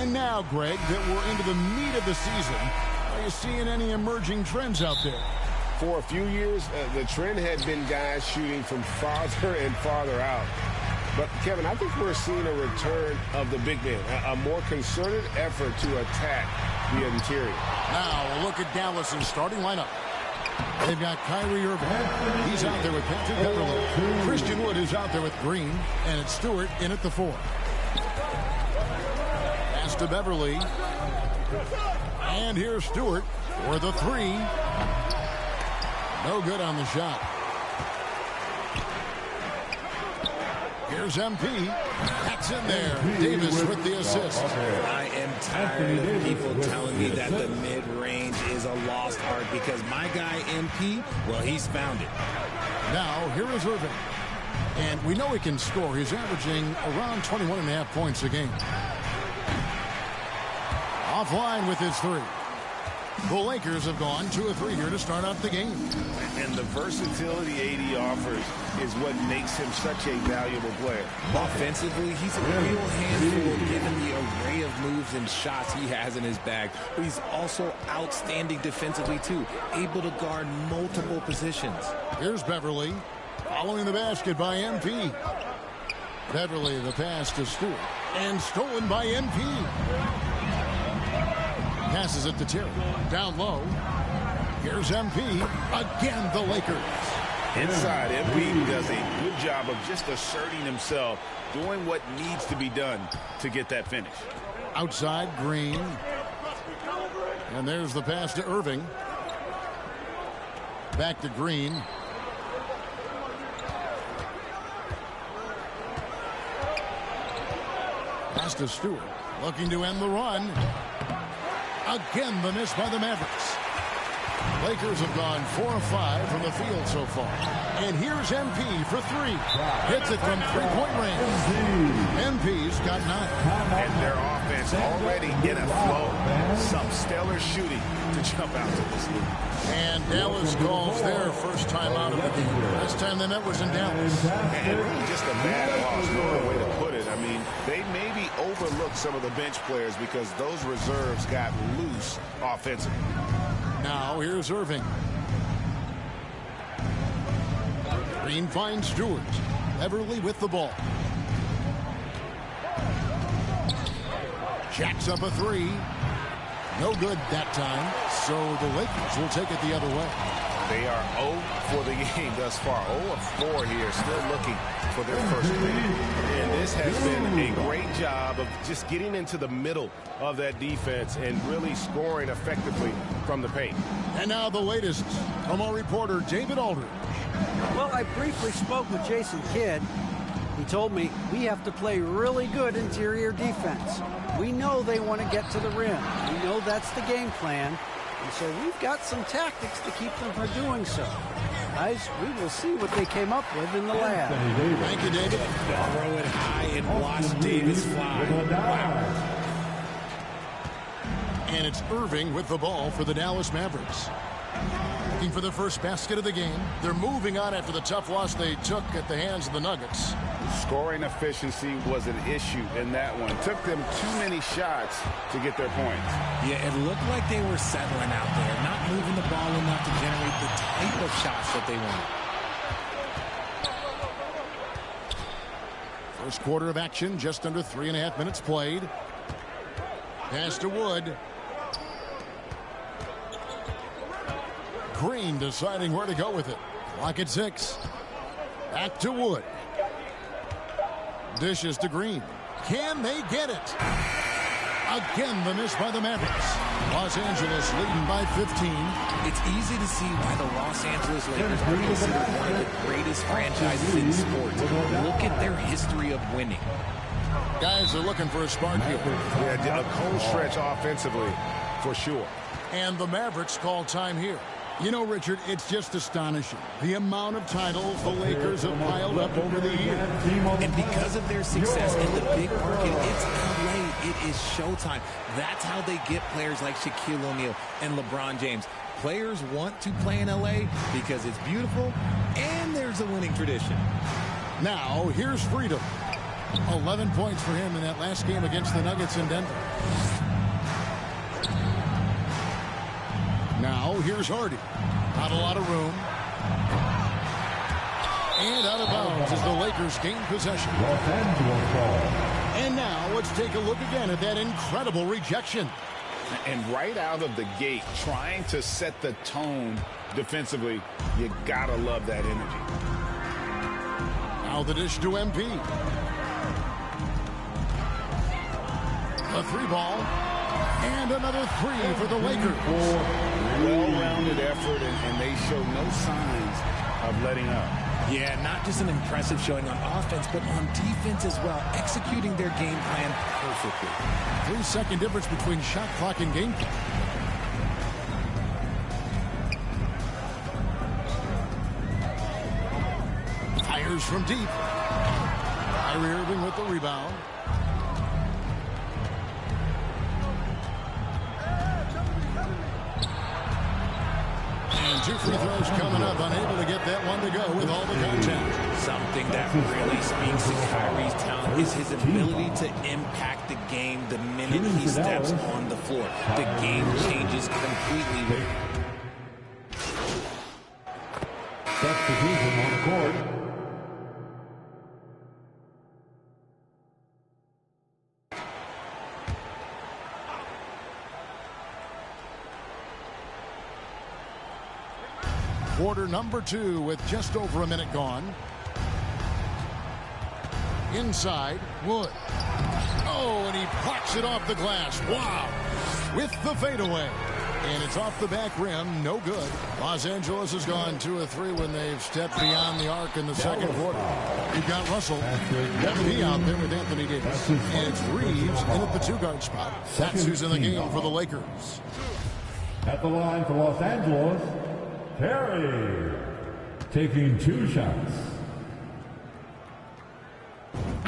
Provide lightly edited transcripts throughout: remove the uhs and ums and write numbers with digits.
And now, Greg, that we're into the meat of the season, are you seeing any emerging trends out there? For a few years, the trend had been guys shooting from farther and farther out. But, Kevin, I think we're seeing a return of the big man, a more concerted effort to attack the interior. Now, a look at Dallas' starting lineup. They've got Kyrie Irving. He's out there with Patrick Beverley. Christian Wood is out there with Green. And it's Stewart in at the 4. Pass to Beverley. And here's Stewart for the 3. No good on the shot. Here's MP. That's in there. Davis with the assist. I am tired of people telling me that the mid-range is a lost art because my guy MP, well, he's found it. Now, here is Irving. And we know he can score. He's averaging around 21.5 points a game. Offline with his 3. The Lakers have gone 2 of 3 here to start out the game. And the versatility AD offers is what makes him such a valuable player. Offensively, he's a real handful given the array of moves and shots he has in his bag. But he's also outstanding defensively, too, able to guard multiple positions. Here's Beverley following the basket by MP. Beverley, the pass to Stewart. And stolen by MP. Passes it to Terry. Down low. Here's MP. Again, the Lakers. Inside, MP does a good job of just asserting himself, doing what needs to be done to get that finish. Outside, Green. And there's the pass to Irving. Back to Green. Pass to Stewart. Looking to end the run. Again, the miss by the Mavericks. Lakers have gone 4 of 5 from the field so far. And here's MP for 3. Hits it from three-point range. MP's got 9. And their offense already in a flow. Some stellar shooting to jump out to this league. And Dallas calls their first time out of the game. Last time they met was in Dallas. And really just a bad loss, no way to put it. I mean, they maybe overlooked some of the bench players because those reserves got loose offensively. Now here's Irving. Green finds Stewart. Beverley with the ball. Jacks up a 3. No good that time. So the Lakers will take it the other way. They are 0 for the game thus far. 0 of 4 here, still looking for their first win. And this has been a great job of just getting into the middle of that defense and really scoring effectively from the paint. And now the latest from our reporter, David Aldridge. Well, I briefly spoke with Jason Kidd. He told me we have to play really good interior defense. We know they want to get to the rim. We know that's the game plan. And so we've got some tactics to keep them from doing so. Guys, we will see what they came up with in the lab. Thank you, David. Throw it high and watch Davis fly. Wow. And it's Irving with the ball for the Dallas Mavericks. Looking for their first basket of the game. They're moving on after the tough loss they took at the hands of the Nuggets. Scoring efficiency was an issue in that one. It took them too many shots to get their points. Yeah, it looked like they were settling out there, not moving the ball enough to generate the type of shots that they wanted. First quarter of action, just under 3.5 minutes played. Pass to Wood. Green deciding where to go with it. Clock at 6. Back to Wood. Dishes to Green. Can they get it? Again, the miss by the Mavericks. Los Angeles leading by 15. It's easy to see why the Los Angeles Lakers are considered one of the greatest franchises in sports. Look at their history of winning. Guys are looking for a spark here. Yeah, a cold stretch offensively, for sure. And the Mavericks call time here. You know, Richard, it's just astonishing. The amount of titles the Lakers have piled up over the years. And because of their success in the big market, it's LA. It is showtime. That's how they get players like Shaquille O'Neal and LeBron James. Players want to play in LA because it's beautiful and there's a winning tradition. Now, here's Freedom. 11 points for him in that last game against the Nuggets in Denver. Now here's Hardy. Not a lot of room. And out of bounds as the Lakers gain possession. And now let's take a look again at that incredible rejection. And right out of the gate, trying to set the tone defensively, you gotta love that energy. Now the dish to MP. A 3-ball. And another 3 for the Lakers. Well-rounded effort, and they show no signs of letting up. Yeah, not just an impressive showing on offense, but on defense as well, executing their game plan perfectly. 3-second difference between shot clock and game clock. Fires from deep. Kyrie Irving with the rebound. And 2 free throws coming up, unable to get that one to go with all the contact. Something that really speaks to Kyrie's talent is his ability to impact the game the minute he steps on the floor. The game changes completely. Substitution on the court. Quarter number 2 with just over a minute gone. Inside, Wood. Oh, and he blocks it off the glass. Wow. With the fadeaway. And it's off the back rim. No good. Los Angeles has gone 2 of 3 when they've stepped beyond the arc in the second quarter. You've got Russell. Kevin out there with Anthony Davis. And it's Reeves in at the 2-guard spot. That's who's in the game for the Lakers. At the line for Los Angeles, Terry, taking 2 shots.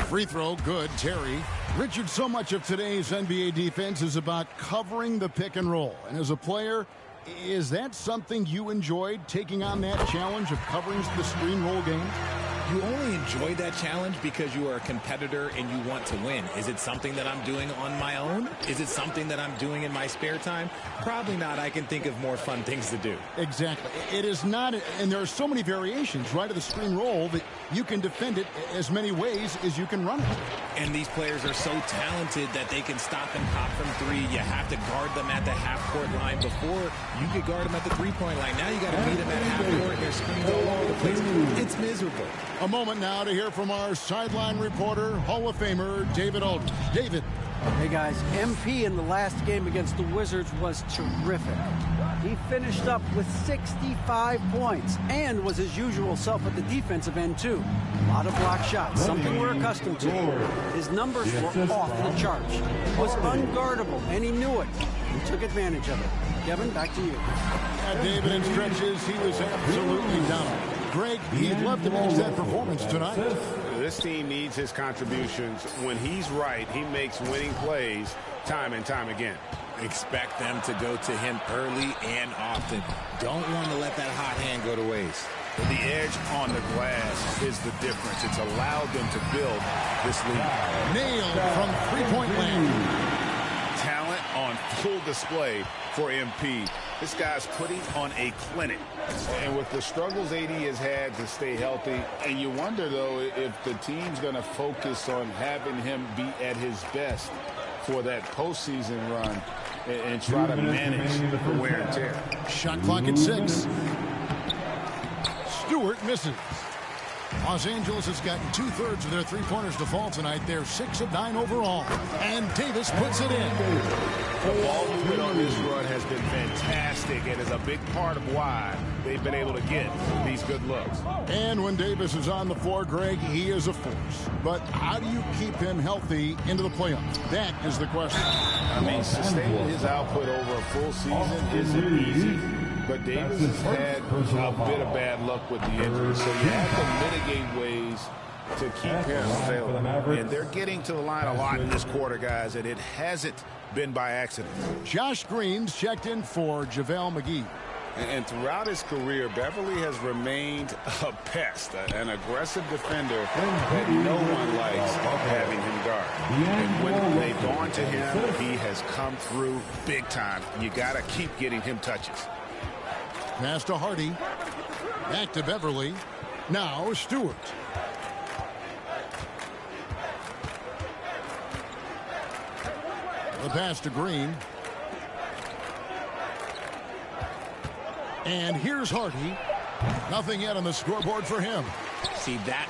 Free throw, good, Terry. Richard, so much of today's NBA defense is about covering the pick and roll. And as a player, is that something you enjoyed, taking on that challenge of covering the screen roll game? You only enjoy that challenge because you are a competitor and you want to win. Is it something that I'm doing on my own? Is it something that I'm doing in my spare time? Probably not. I can think of more fun things to do. Exactly. It is not, and there are so many variations, right, of the screen roll that you can defend it as many ways as you can run it. And these players are so talented that they can stop and pop from 3. You have to guard them at the half-court line. Before, you could guard them at the 3-point line. Now you got to meet them at half-court, and their screens all over the place. It's miserable. A moment now to hear from our sideline reporter, Hall of Famer David Aldridge. David. Hey guys, MP in the last game against the Wizards was terrific. He finished up with 65 points and was his usual self at the defensive end too. A lot of block shots, something we're accustomed to. His numbers were off the charts. He was unguardable and he knew it. He took advantage of it. Kevin, back to you. David, in stretches, he was absolutely down. Greg, he'd love to match that performance tonight. This team needs his contributions. When he's right, he makes winning plays time and time again. Expect them to go to him early and often. Don't want to let that hot hand go to waste. The edge on the glass is the difference. It's allowed them to build this lead. Nailed from 3-point land. Talent on full display for MP. This guy's putting on a clinic. And with the struggles AD has had to stay healthy, and you wonder, though, if the team's going to focus on having him be at his best for that postseason run and try to manage the wear and tear. Shot clock at 6. Stewart misses. Los Angeles has gotten 2/3 of their 3-pointers to fall tonight. They're 6 of 9 overall. And Davis puts it in. The ball movement on this run has been fantastic and is a big part of why they've been able to get these good looks. And when Davis is on the floor, Greg, he is a force. But how do you keep him healthy into the playoffs? That is the question. I mean, sustaining his output over a full season isn't easy. But Davis has had a bit of bad luck with the injury, so you have to mitigate ways to keep him available. And they're getting to the line a lot in this quarter, guys, and it hasn't been by accident. Josh Green's checked in for JaVale McGee. And throughout his career, Beverly has remained a pest, an aggressive defender that no one likes having him guard. And when they've gone to him, he has come through big time. You got to keep getting him touches. Pass to Hardy. Back to Beverly. Now Stewart. The pass to Green. And here's Hardy. Nothing yet on the scoreboard for him. See, that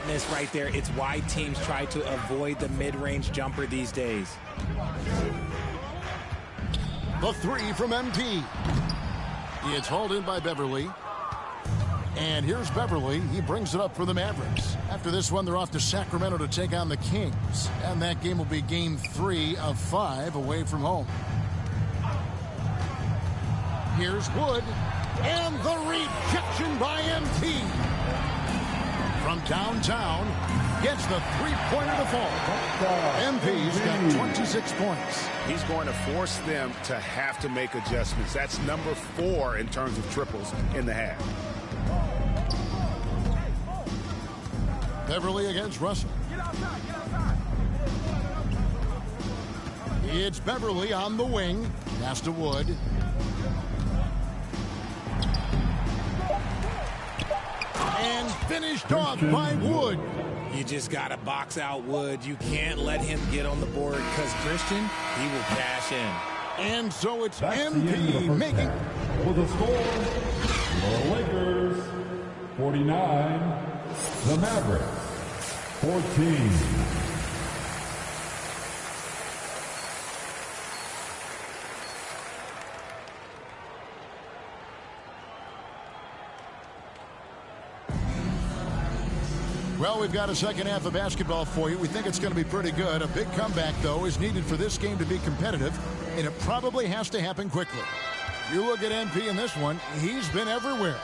miss right there, it's why teams try to avoid the mid-range jumper these days. The three from MP. It's hauled in by Beverly. And here's Beverly. He brings it up for the Mavericks. After this one, they're off to Sacramento to take on the Kings. And that game will be game 3 of 5 away from home. Here's Wood. And the rejection by MP. From downtown, gets the three-pointer to fall. MP's got 26 points. He's going to force them to have to make adjustments. That's number 4 in terms of triples in the half. Beverly against Russell. It's Beverly on the wing. Pass to Wood. And finished off by Wood. You just got to box out Wood. You can't let him get on the board because Christian, he will cash in. And so it's That's MP making. With the score, the Lakers 49, the Mavericks 14. Well, we've got a second half of basketball for you. We think it's going to be pretty good. A big comeback, though, is needed for this game to be competitive, and it probably has to happen quickly. You look at MP in this one, he's been everywhere.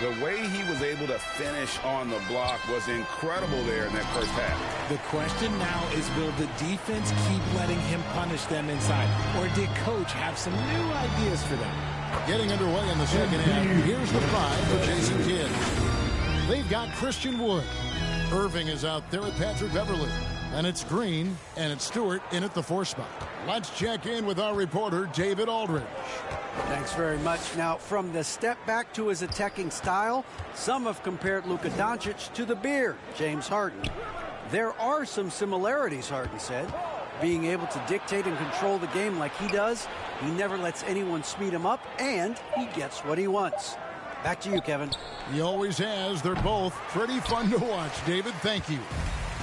The way he was able to finish on the block was incredible there in that first half. The question now is, will the defense keep letting him punish them inside? Or did coach have some new ideas for them? Getting underway in the second half. Here's the 5 for Jason Kidd. They've got Christian Wood. Irving is out there at Patrick Beverly. And it's Green, and it's Stewart in at the 4 spot. Let's check in with our reporter, David Aldridge. Thanks very much. Now, from the step back to his attacking style, some have compared Luka Doncic to the Beard, James Harden. There are some similarities, Harden said. Being able to dictate and control the game like he does, he never lets anyone speed him up, and he gets what he wants. Back to you, Kevin. He always has. They're both pretty fun to watch. David, thank you.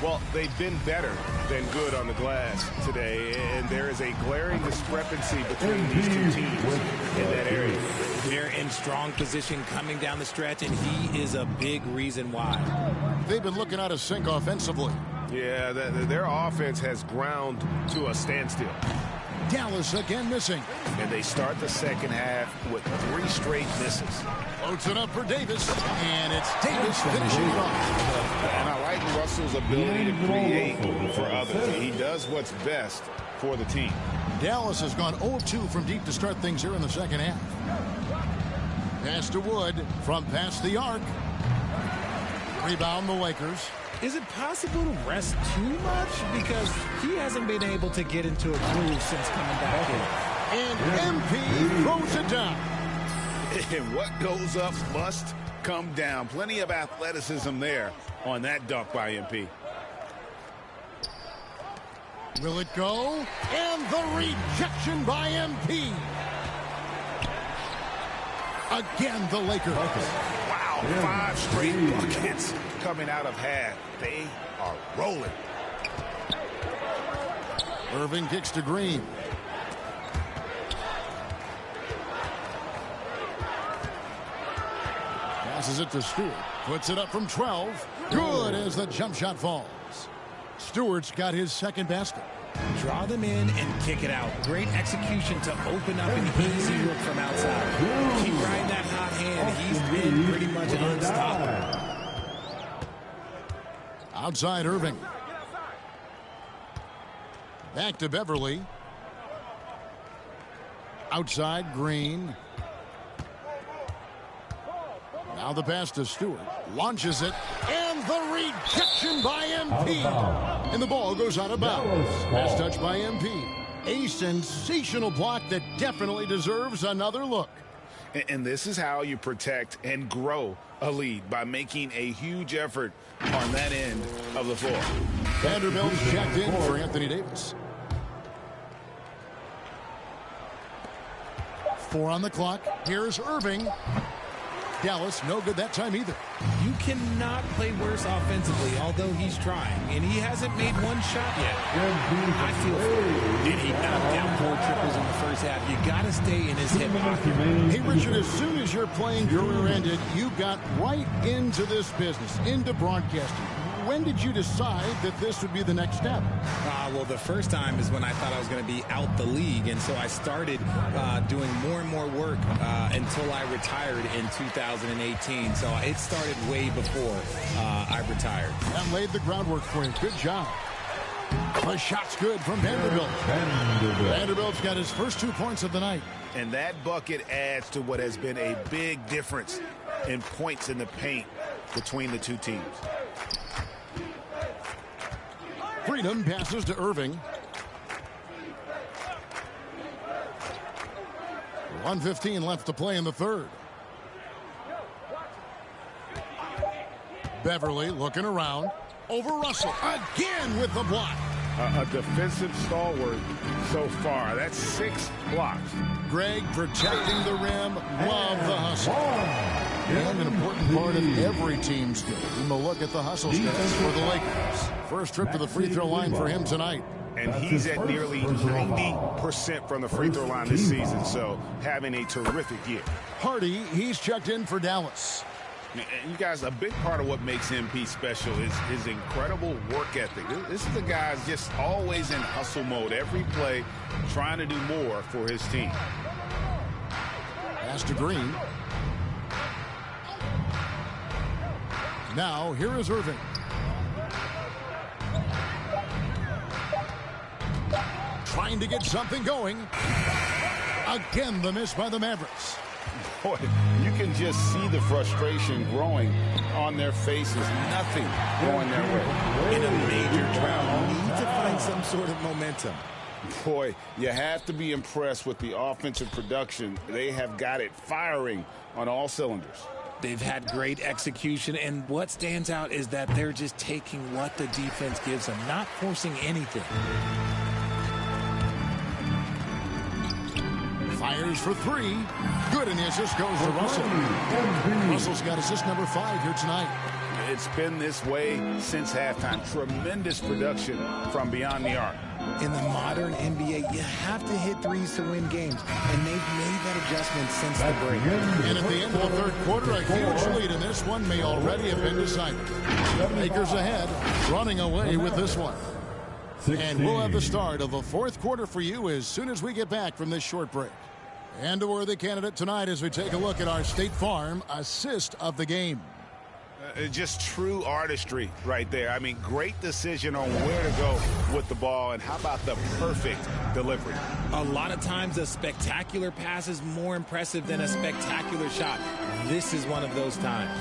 Well, they've been better than good on the glass today, and there is a glaring discrepancy between these two teams in that area. They're in strong position coming down the stretch, and he is a big reason why. They've been looking out of sync offensively. Yeah, their offense has ground to a standstill. Dallas again missing. And they start the second half with 3 straight misses. Floats it up for Davis, and it's Davis finishing it off. And I like Russell's ability to create for others. He does what's best for the team. Dallas has gone 0-2 from deep to start things here in the second half. Pass to Wood from past the arc. Rebound the Lakers. Is it possible to rest too much? Because he hasn't been able to get into a groove since coming back in. And MP throws it down. And what goes up must come down. Plenty of athleticism there on that dunk by MP. Will it go? And the rejection by MP. Again, the Lakers. Wow, 5 straight buckets coming out of half. They are rolling. Irving kicks to Green. Passes it to Stewart. Puts it up from 12. Good as the jump shot falls. Stewart's got his second basket. Draw them in and kick it out. Great execution to open up an easy look from outside. Keep riding that hot hand. He's been pretty much unstoppable. Outside Irving. Back to Beverly. Outside Green. Now the pass to Stewart. Launches it. And the rejection by MP. And the ball goes out of bounds. Pass touch by MP. A sensational block that definitely deserves another look. And this is how you protect and grow a lead, by making a huge effort on that end of the floor. Vanderbilt's checked in for Anthony Davis. 4 on the clock. Here's Irving. Dallas, no good that time either. You cannot play worse offensively, although he's trying, and he hasn't made one shot yet. I feel for him. And he knocked down 4 triples in the first half. You got to stay in his hip pocket. Hey, Richard, as soon as your playing career ended, you got right into this business, into broadcasting. When did you decide that this would be the next step? Well, the first time is when I thought I was going to be out the league, and so I started doing more and more work until I retired in 2018. So it started way before I retired. That laid the groundwork for you. Good job. The shot's good from Vanderbilt. Vanderbilt's got his first 2 points of the night. And that bucket adds to what has been a big difference in points in the paint between the two teams. Freedom passes to Irving. 1:15 left to play in the third. Beverly looking around. Over Russell. Again with the block. A defensive stalwart so far. That's 6 blocks. Greg protecting the rim. Love the hustle. And an important part of every team's game. A look at the hustle stats for the Lakers. First trip to the free throw line for him tonight. And he's at nearly 90% from the free throw line this season, so having a terrific year. Hardy, he's checked in for Dallas. And you guys, a big part of what makes MP special is his incredible work ethic. This is the guy's just always in hustle mode, every play trying to do more for his team. Pass to Green. Now, here is Irving. Trying to get something going. Again, the miss by the Mavericks. Boy, you can just see the frustration growing on their faces. Nothing going their way. In a major drought, you need to find some sort of momentum. Boy, you have to be impressed with the offensive production. They have got it firing on all cylinders. They've had great execution, and what stands out is that they're just taking what the defense gives them, not forcing anything. Fires for 3. Good, and the assist goes to Russell. Russell's got assist number 5 here tonight. It's been this way since halftime. Tremendous production from beyond the arc. In the modern NBA, you have to hit threes to win games, and they've made that adjustment since the break. And at the end of the third quarter, a huge lead in this one may already have been decided. Lakers ahead, running away with this one. And we'll have the start of the fourth quarter for you as soon as we get back from this short break. And a worthy candidate tonight as we take a look at our State Farm assist of the game. Just true artistry right there. I mean, great decision on where to go with the ball, and how about the perfect delivery? A lot of times a spectacular pass is more impressive than a spectacular shot. This is one of those times.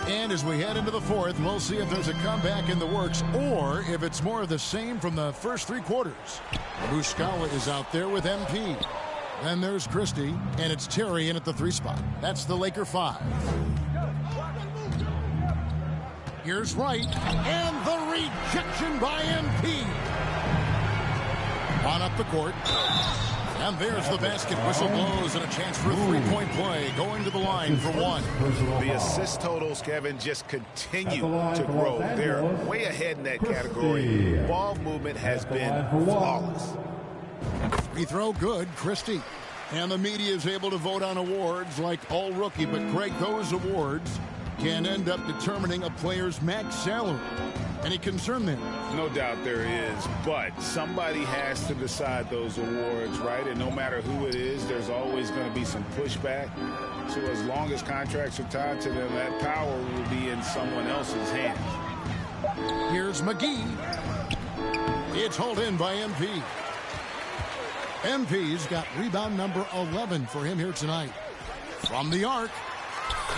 And as we head into the fourth, we'll see if there's a comeback in the works or if it's more of the same from the first 3 quarters. Muscala is out there with MP. Then there's Christie, and it's Terry in at the 3 spot. That's the Laker 5. Here's Wright, and the rejection by MP. On up the court. And there's the basket. Whistle blows, and a chance for a 3-point play. Going to the line for 1. The assist totals, Kevin, just continue to grow. They're way ahead in that category. Ball movement has been flawless. Free throw good, Christie. And the media is able to vote on awards like All Rookie, but Craig, those awards can end up determining a player's max salary. Any concern there? No doubt there is, but somebody has to decide those awards, right? And no matter who it is, there's always going to be some pushback. So as long as contracts are tied to them, that power will be in someone else's hands. Here's McGee. It's hauled in by MP. MP's got rebound number 11 for him here tonight. From the arc.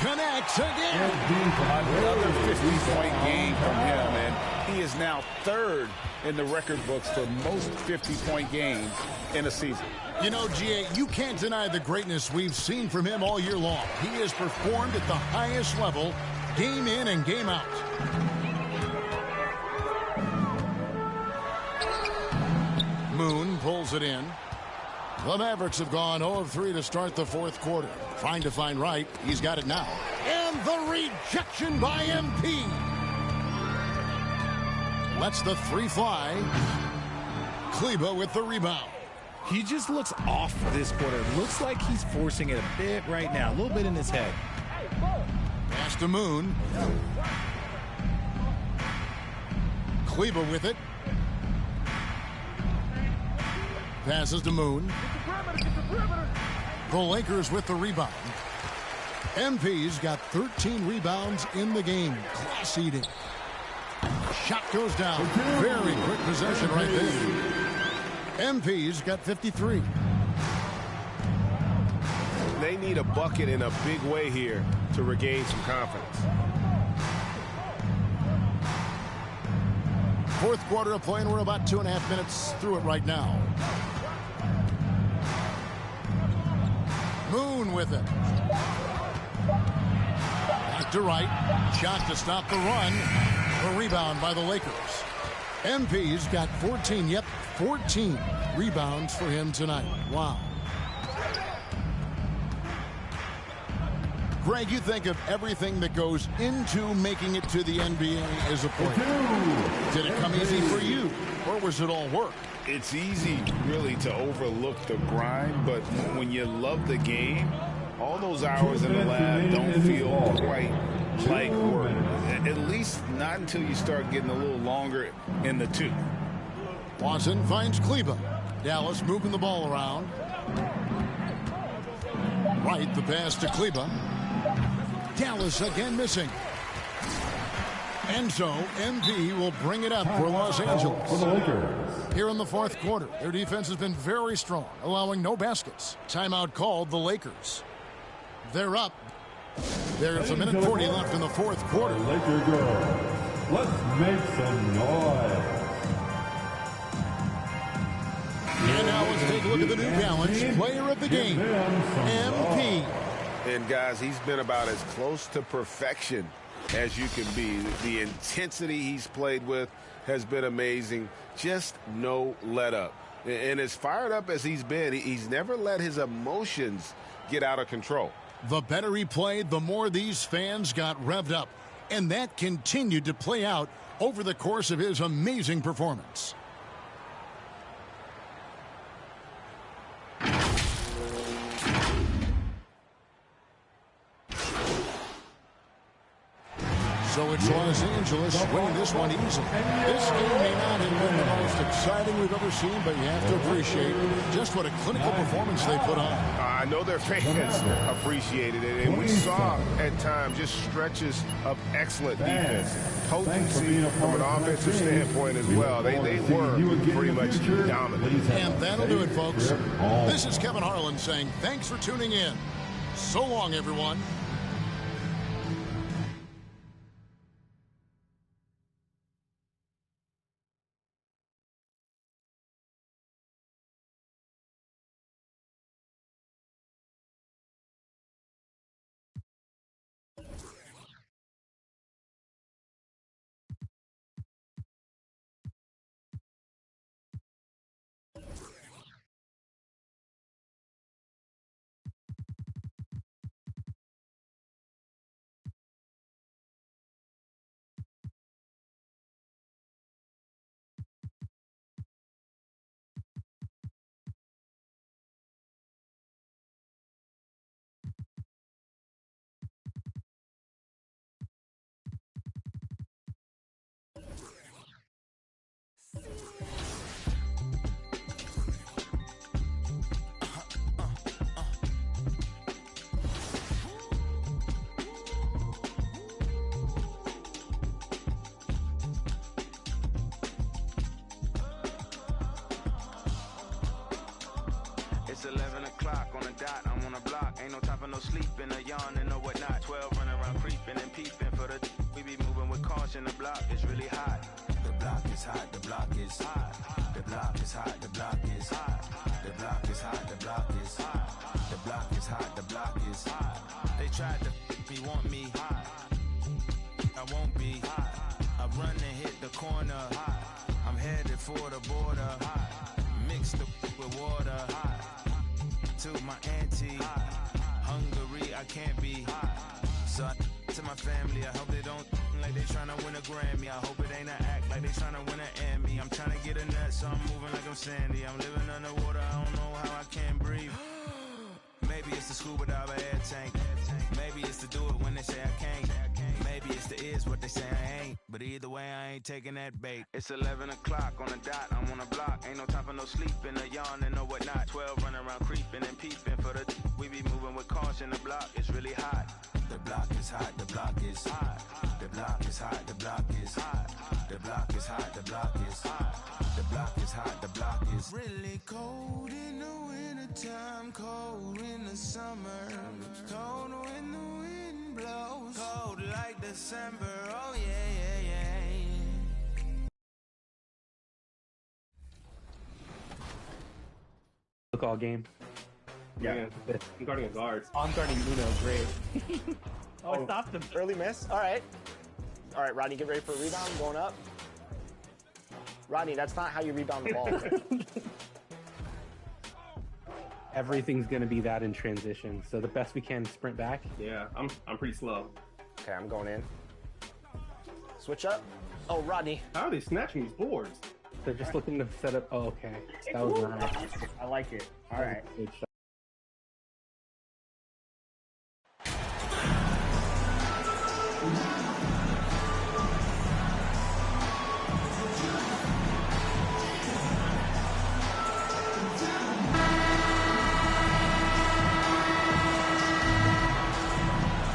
Connects again. Another 50-point game from him, and he is now third in the record books for most 50-point games in a season. You know, G.A., you can't deny the greatness we've seen from him all year long. He has performed at the highest level, game in and game out. Moon pulls it in. The Mavericks have gone 0 of 3 to start the fourth quarter. Trying to find Wright. He's got it now. And the rejection by MP. Lets the three fly. Kleber with the rebound. He just looks off this quarter. Looks like he's forcing it a bit right now. A little bit in his head. Pass to Moon. Kleber with it. Passes to Moon. The Lakers with the rebound. MP's got 13 rebounds in the game. Class eating. Shot goes down. Very quick possession right there. MP's got 53. They need a bucket in a big way here to regain some confidence. Fourth quarter of play, and we're about 2.5 minutes through it right now. Moon with it. Back to Wright. Shot to stop the run. The rebound by the Lakers. MP's got 14. Yep, 14 rebounds for him tonight. Wow. Greg, you think of everything that goes into making it to the NBA as a player. Did it come easy for you, or was it all work? It's easy, really, to overlook the grind, but when you love the game, all those hours in the lab don't feel quite like work. At least not until you start getting a little longer in the tooth. Watson finds Kleber. Dallas moving the ball around. Right, the pass to Kleber. Dallas again missing. And so MP will bring it up for Los Angeles. Here in the fourth quarter, their defense has been very strong, allowing no baskets. Timeout called the Lakers. They're up. There's a minute 40 left in the fourth quarter. Laker go. Let's make some noise. And now let's take a look at the New Balance player of the game, MP. And guys, he's been about as close to perfection as you can be. The intensity he's played with has been amazing. Just no let up. And as fired up as he's been, he's never let his emotions get out of control. The better he played, the more these fans got revved up. And that continued to play out over the course of his amazing performance. So it's Los Angeles winning this one easily. This game may not have been the most exciting we've ever seen, but you have to appreciate just what a clinical performance they put on. I know their fans appreciated it, and we saw at times just stretches of excellent defense. Potency from an offensive standpoint as well. They were pretty much dominant. And that'll do it, folks. This is Kevin Harlan saying thanks for tuning in. So long, everyone. It's 11 o'clock on the dot, I'm on the block. Ain't no time for no sleeping, or yawning, or whatnot. 12 running around creeping and peeping for the we be moving with caution. The block is really hot. The block is hot, the block is hot. The block is hot, the block is hot. The block is hot, the block is hot. The block is hot, the block is hot. They tried to me, want me hot. I won't be hot. I run and hit the corner hot. I'm headed for the border hot. Mix the with water hot. To my auntie Hungary, I can't be hot. So to my family, I hope they don't like they tryna win a Grammy. I hope it ain't an act like they tryna win an Emmy. I'm tryna get a nut, so I'm moving like I'm Sandy. I'm living underwater, I don't know how I can't breathe. Maybe it's the scuba diver air tank. Maybe it's to do it when they say I can't. Maybe it's the is what they say I ain't. But either way, I ain't taking that bait. It's 11 o'clock on the dot, I'm on the block. Ain't no time for no sleeping, or yawning, or whatnot. 12 running around creeping and peeping for the we be moving with caution. The block is really hot. The block is hot, the block is hot. The block is hot, the block is hot. The block is hot, the block is hot. The block is hot, the block is really cold in the wintertime, cold in the summer, cold when the wind blows, cold like December, oh yeah, yeah, yeah. Look all game. Yeah, I'm guarding a guard. Oh, I'm guarding Uno, great. I stopped him. Early miss. All right, Rodney, get ready for a rebound. Going up. Rodney, that's not how you rebound the ball. Everything's gonna be that in transition, so the best we can sprint back. Yeah, I'm pretty slow. Okay, I'm going in. Switch up. Oh, Rodney. How are they snatching these boards? They're just looking to set up. Oh, okay. That was nice. I like it. All right. Good shot.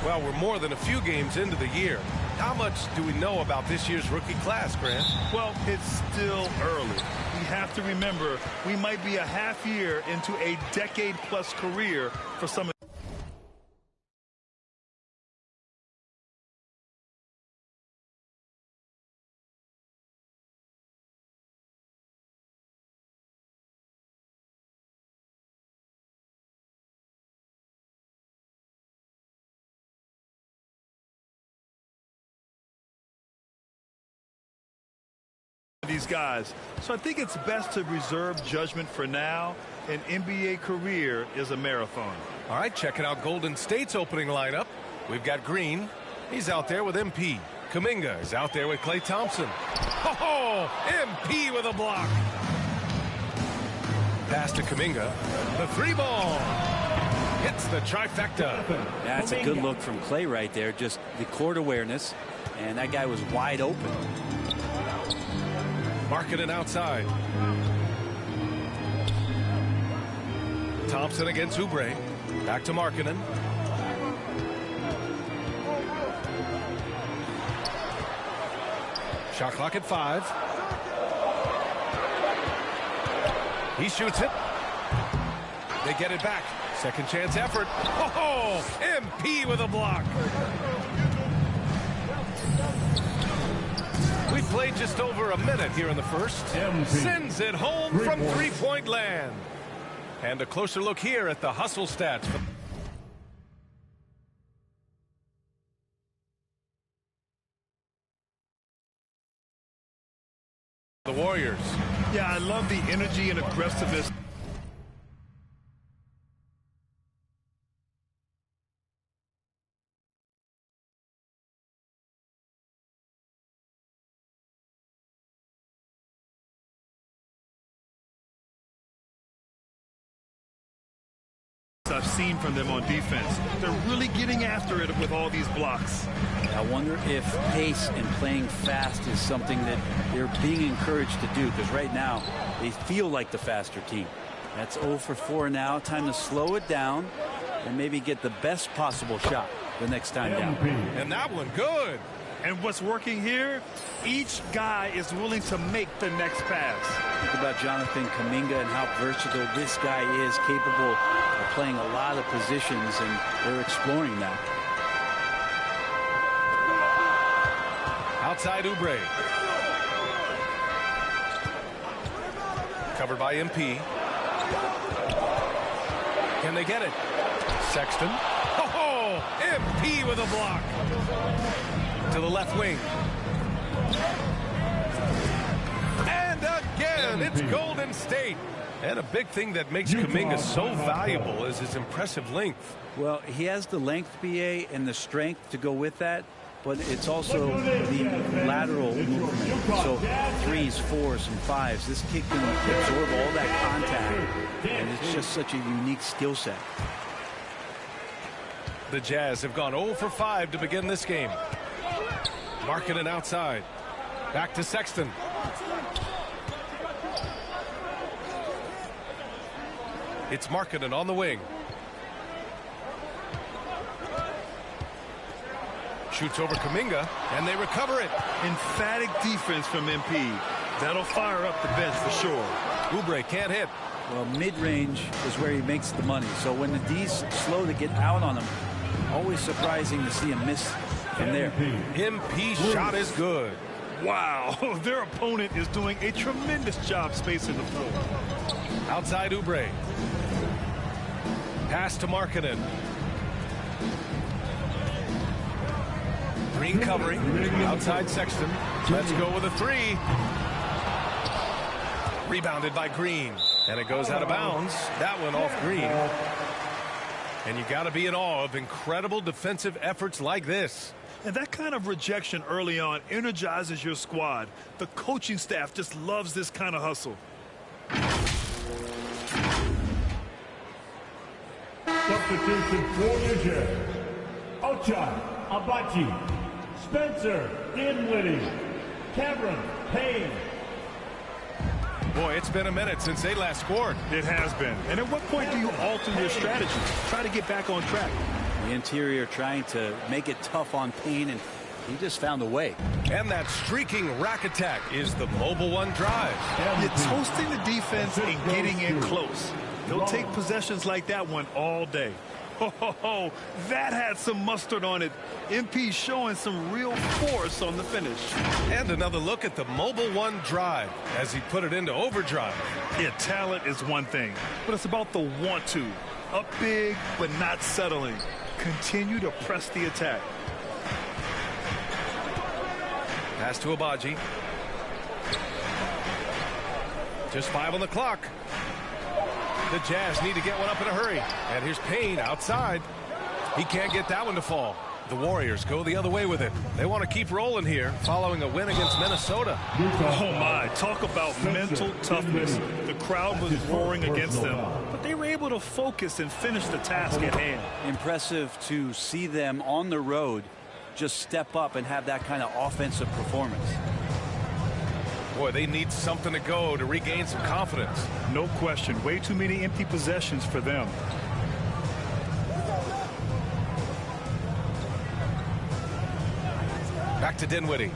Well, we're more than a few games into the year. How much do we know about this year's rookie class, Grant? Well, it's still early. We have to remember we might be a half year into a decade-plus career for some of these guys. So I think it's best to reserve judgment for now. An NBA career is a marathon. All right, checking out Golden State's opening lineup. We've got Green. He's out there with MP. Kuminga is out there with Klay Thompson. Oh, MP with a block. Pass to Kuminga. The three ball. Hits the trifecta. That's a good look from Klay right there. Just the court awareness. And that guy was wide open. Markkanen outside. Thompson against Oubre. Back to Markkanen. Shot clock at 5. He shoots it. They get it back. Second chance effort. Oh, MP with a block. We played just over a minute here in the first. Sends it home from three-point land. And a closer look here at the hustle stats. The Warriors. Yeah, I love the energy and aggressiveness. I've seen from them on defense. They're really getting after it with all these blocks. I wonder if pace and playing fast is something that they're being encouraged to do, because right now they feel like the faster team. That's 0 for 4 now. Time to slow it down and maybe get the best possible shot the next time down. And that one good. And what's working here, each guy is willing to make the next pass. Think about Jonathan Kuminga and how versatile this guy is, capable of playing a lot of positions, and they're exploring that. Outside Oubre. Covered by MP. Can they get it? Sexton. Oh, MP with a block. To the left wing. And again, it's Golden State. And a big thing that makes Kuminga so valuable is his impressive length. Well, he has the length, BA, and the strength to go with that, but it's also the lateral movement. So 3s, 4s, and 5s. This kid can absorb all that contact, and it's just such a unique skill set. The Jazz have gone 0 for 5 to begin this game. Markkanen outside. Back to Sexton. It's Markkanen on the wing. Shoots over Kuminga, and they recover it. Emphatic defense from MP. That'll fire up the bench for sure. Oubre can't hit. Well, mid-range is where he makes the money. So when the D's slow to get out on him, always surprising to see him miss from there. MP shot is good. Wow, their opponent is doing a tremendous job spacing the floor. Outside Oubre. Pass to Markkanen. Green covering. Outside Sexton. Let's go with a 3. Rebounded by Green. And it goes out of bounds. That one off Green. And you got to be in awe of incredible defensive efforts like this. And that kind of rejection early on energizes your squad. The coaching staff just loves this kind of hustle. Substitution for the Jazz. Ochai Agbaji, Spencer Dinwiddie, Cameron Payne. Boy, it's been a minute since they last scored. It has been. And at what point do you alter your strategy? Try to get back on track. The interior trying to make it tough on Payne, and he just found a way. And that streaking rack attack is the Mobile One drive. It's hosting the defense and getting in close. They'll take possessions like that one all day. Oh, that had some mustard on it. MP showing some real force on the finish. And another look at the Mobile One drive as he put it into overdrive. Yeah, talent is one thing, but it's about the want to. Up big, but not settling. Continue to press the attack. Pass to Agbaji. Just 5 on the clock. The Jazz need to get one up in a hurry. And here's Payne outside. He can't get that one to fall. The Warriors go the other way with it. They want to keep rolling here following a win against Minnesota. Oh, my. Talk about mental toughness. The crowd was roaring against them, but they were able to focus and finish the task at hand. Impressive to see them on the road just step up and have that kind of offensive performance. Boy, they need something to go to regain some confidence. No question. Way too many empty possessions for them. Back to Dinwiddie.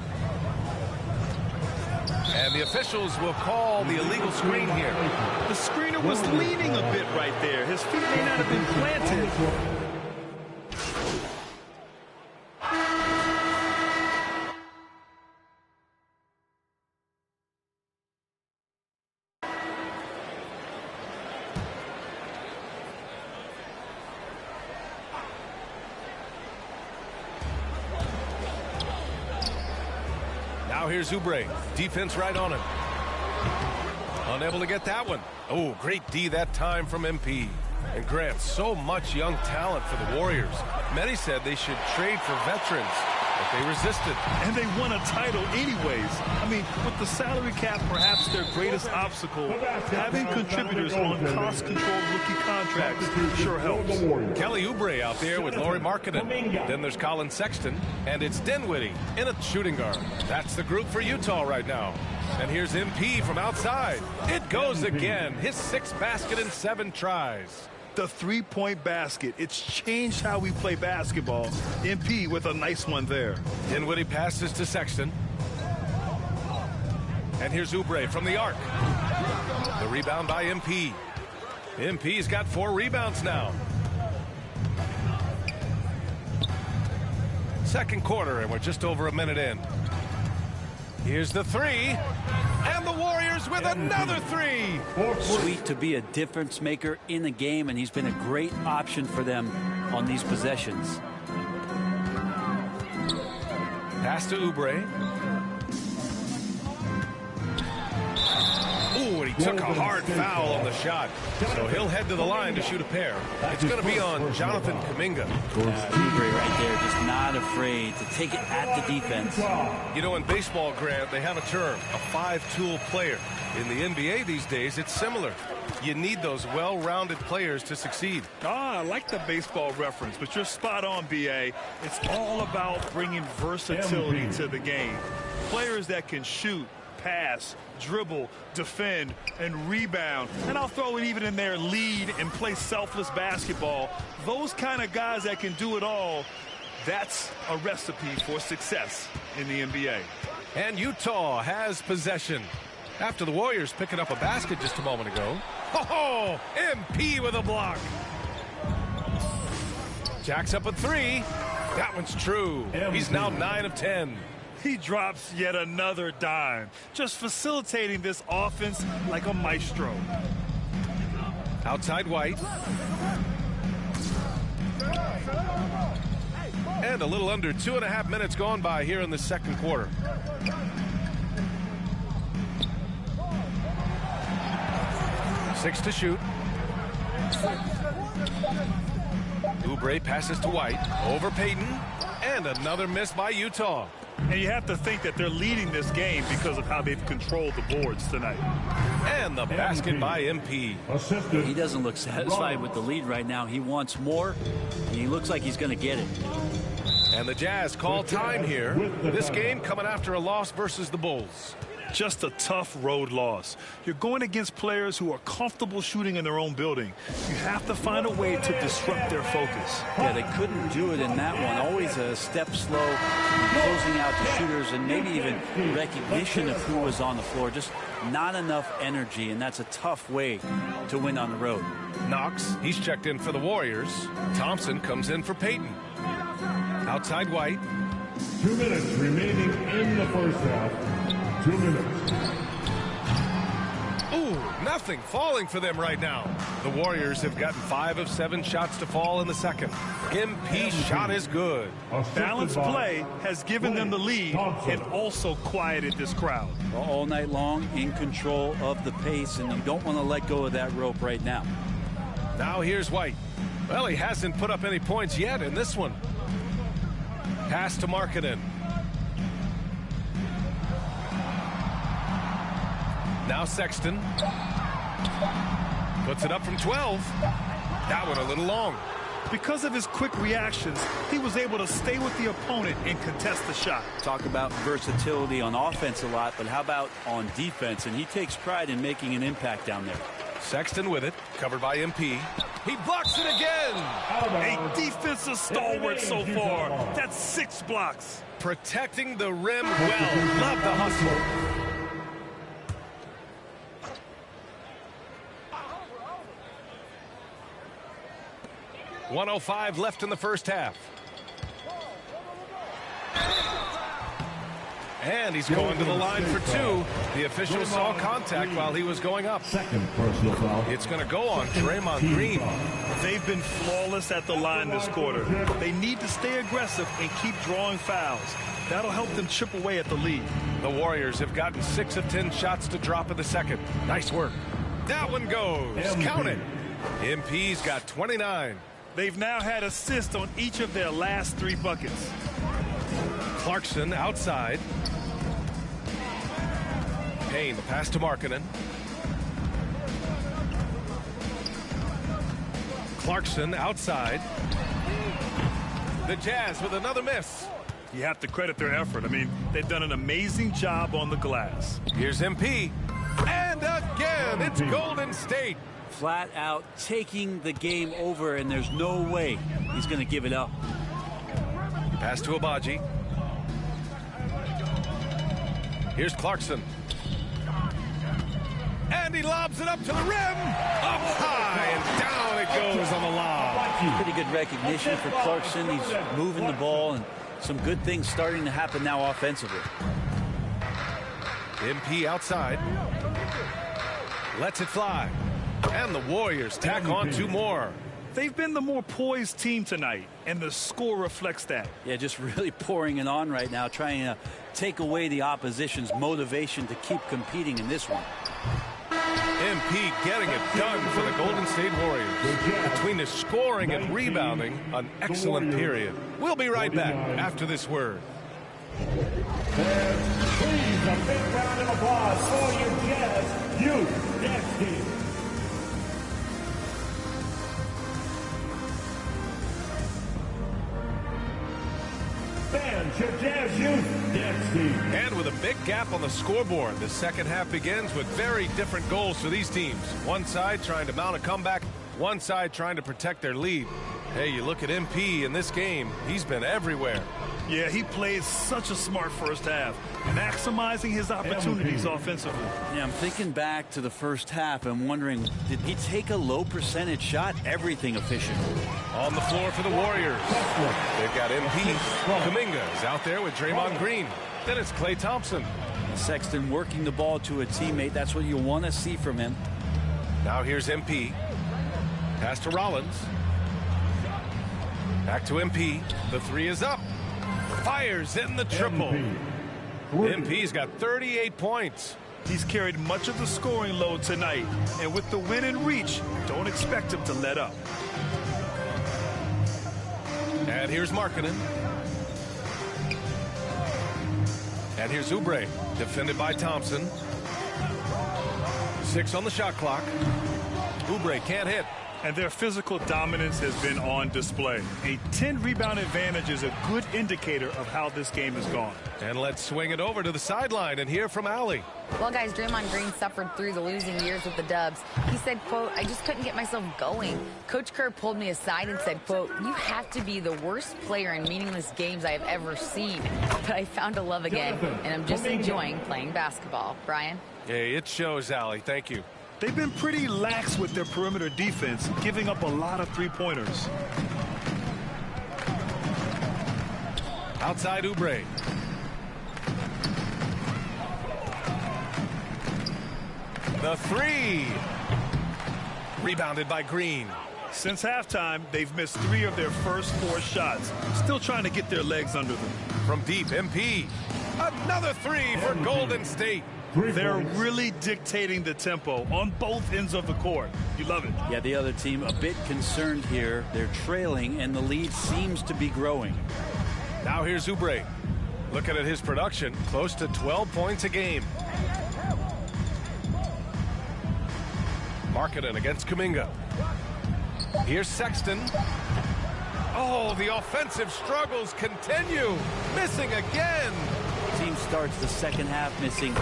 And the officials will call the illegal screen here. The screener was leaning a bit right there. His feet may not have been planted. Now here's Oubre. Defense right on him. Unable to get that one. Oh, great D that time from MP. And Grant, so much young talent for the Warriors. Many said they should trade for veterans, but they resisted. And they won a title anyways. I mean, with the salary cap perhaps their greatest obstacle, having contributors on cost-controlled rookie contracts sure helps. Kelly Oubre out there with Lauri Markkanen. Then there's Colin Sexton, and it's Dinwiddie in a shooting guard. That's the group for Utah right now. And here's MP from outside. It goes again. His 6th basket in 7 tries. the three-point basket. It's changed how we play basketball. MP with a nice one there. Dinwiddie passes to Sexton. And here's Oubre from the arc. The rebound by MP. MP's got 4 rebounds now. Second quarter, and we're just over a minute in. Here's the 3. And the Warriors with another 3. Sweet to be a difference maker in the game, and he's been a great option for them on these possessions. Pass to Oubre. Ooh, and he took a hard foul on the shot. So he'll head to the line to shoot a pair. It's going to be on Jonathan Kuminga. Oubre right there, just not afraid to take it at the defense. You know, in baseball, Grant, they have a term, a 5-tool player. In the NBA these days, it's similar. You need those well-rounded players to succeed. I like the baseball reference, but you're spot on, B.A. It's all about bringing versatility to the game. Players that can shoot, pass, dribble, defend, and rebound. And I'll throw it even in there, lead and play selfless basketball. Those kind of guys that can do it all, that's a recipe for success in the NBA. And Utah has possession. After the Warriors picking up a basket just a moment ago. Oh, MP with a block. Jacks up a 3. That one's true. He's now 9 of 10. He drops yet another dime, just facilitating this offense like a maestro. Outside White. And a little under 2.5 minutes gone by here in the second quarter. Six to shoot. Oubre passes to White. Over Payton. And another miss by Utah. And you have to think that they're leading this game because of how they've controlled the boards tonight. And the basket by MP. He doesn't look satisfied with the lead right now. He wants more, and he looks like he's going to get it. And the Jazz call time here. This game coming after a loss versus the Bulls. Just a tough road loss. You're going against players who are comfortable shooting in their own building. You have to find a way to disrupt their focus. Yeah, they couldn't do it in that one. Always a step slow, closing out the shooters, and maybe even recognition of who was on the floor. Just not enough energy, and that's a tough way to win on the road. Knox, he's checked in for the Warriors. Thompson comes in for Payton. Outside White. 2 minutes remaining in the first half. 2 minutes. Ooh, nothing falling for them right now. The Warriors have gotten 5 of 7 shots to fall in the second. MP's shot is good. Balanced play has given them the lead and also quieted this crowd. All night long, in control of the pace, and you don't want to let go of that rope right now. Now here's White. Well, he hasn't put up any points yet in this one. Pass to Markkanen. Now Sexton. Puts it up from 12. That one a little long. Because of his quick reactions, he was able to stay with the opponent and contest the shot. Talk about versatility on offense a lot, but how about on defense? And he takes pride in making an impact down there. Sexton with it, covered by MP. He blocks it again. A defensive stalwart so far. That's 6 blocks. Protecting the rim well. Love the hustle. .105 left in the first half. And he's going to the line for 2. The official saw contact while he was going up. Second personal foul. It's going to go on Draymond Green. They've been flawless at the line this quarter. They need to stay aggressive and keep drawing fouls. That'll help them chip away at the lead. The Warriors have gotten 6 of 10 shots to drop in the second. Nice work. That one goes. Count it. MP's got 29. They've now had assists on each of their last 3 buckets. Clarkson outside. Payne, pass to Markkanen. Clarkson outside. The Jazz with another miss. You have to credit their effort. I mean, they've done an amazing job on the glass. Here's MP. And again! again. It's Golden State. Flat out taking the game over, and there's no way he's going to give it up. Pass to Agbaji. Here's Clarkson. And he lobs it up to the rim. Up high, and down it goes on the lob. Pretty good recognition for Clarkson. He's moving the ball, and some good things starting to happen now offensively. MP outside. Lets it fly. And the Warriors tack on 2 more. They've been the more poised team tonight, and the score reflects that. Yeah, just really pouring it on right now, trying to take away the opposition's motivation to keep competing in this one. MP getting it done for the Golden State Warriors. Between the scoring and rebounding, an excellent period. We'll be right back after this word. Please, a big round of applause for your Jazz Youth Dance Team. Fans, your Jazz Youth Dance Team. And with a big gap on the scoreboard, the second half begins with very different goals for these teams. One side trying to mount a comeback, one side trying to protect their lead. Hey, you look at MP in this game, he's been everywhere. Yeah, he played such a smart first half, maximizing his opportunities offensively. Yeah, I'm thinking back to the first half and wondering, did he take a low percentage shot? Everything efficient. On the floor for the Warriors. They've got MP. Kuminga is out there with Draymond Green. Then it's Klay Thompson. Sexton working the ball to a teammate. That's what you want to see from him. Now here's MP. Pass to Rollins. Back to MP. The 3 is up. Fires in the triple. MP's got 38 points. He's carried much of the scoring load tonight, and with the win in reach, don't expect him to let up. And here's Markkanen. And here's Oubre, defended by Thompson. 6 on the shot clock. Oubre can't hit. And their physical dominance has been on display. A 10-rebound advantage is a good indicator of how this game has gone. And let's swing it over to the sideline and hear from Allie. Well, guys, Draymond Green suffered through the losing years with the Dubs. He said, quote, I just couldn't get myself going. Coach Kerr pulled me aside and said, quote, you have to be the worst player in meaningless games I have ever seen. But I found a love again, and I'm just enjoying playing basketball. Brian? Hey, it shows, Allie. Thank you. They've been pretty lax with their perimeter defense, giving up a lot of three-pointers. Outside Oubre. The 3. Rebounded by Green. Since halftime, they've missed 3 of their first 4 shots. Still trying to get their legs under them. From deep, MP. Another 3 for Golden State. They're really dictating the tempo on both ends of the court. You love it. Yeah, the other team a bit concerned here. They're trailing, and the lead seems to be growing. Now here's Oubre. Looking at his production, close to 12 points a game. Markkanen against Kuminga. Here's Sexton. Oh, the offensive struggles continue. Missing again. Team starts the second half missing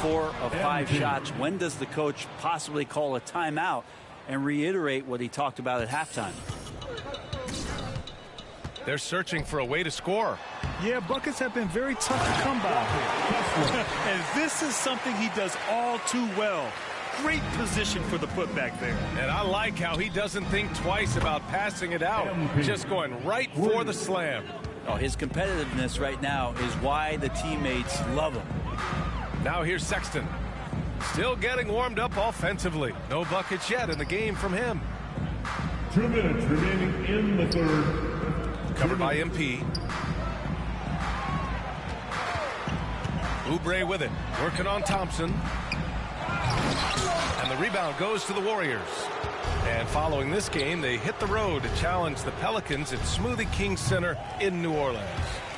4 of 5 shots. When does the coach possibly call a timeout and reiterate what he talked about at halftime? They're searching for a way to score. Yeah, buckets have been very tough to come by. And this is something he does all too well. Great position for the putback there. And I like how he doesn't think twice about passing it out. Just going right for the slam. Oh, his competitiveness right now is why the teammates love him. Now here's Sexton. Still getting warmed up offensively. No buckets yet in the game from him. 2 minutes remaining in the third. Covered by MP. Oubre with it. Working on Thompson. And the rebound goes to the Warriors. And following this game, they hit the road to challenge the Pelicans at Smoothie King Center in New Orleans.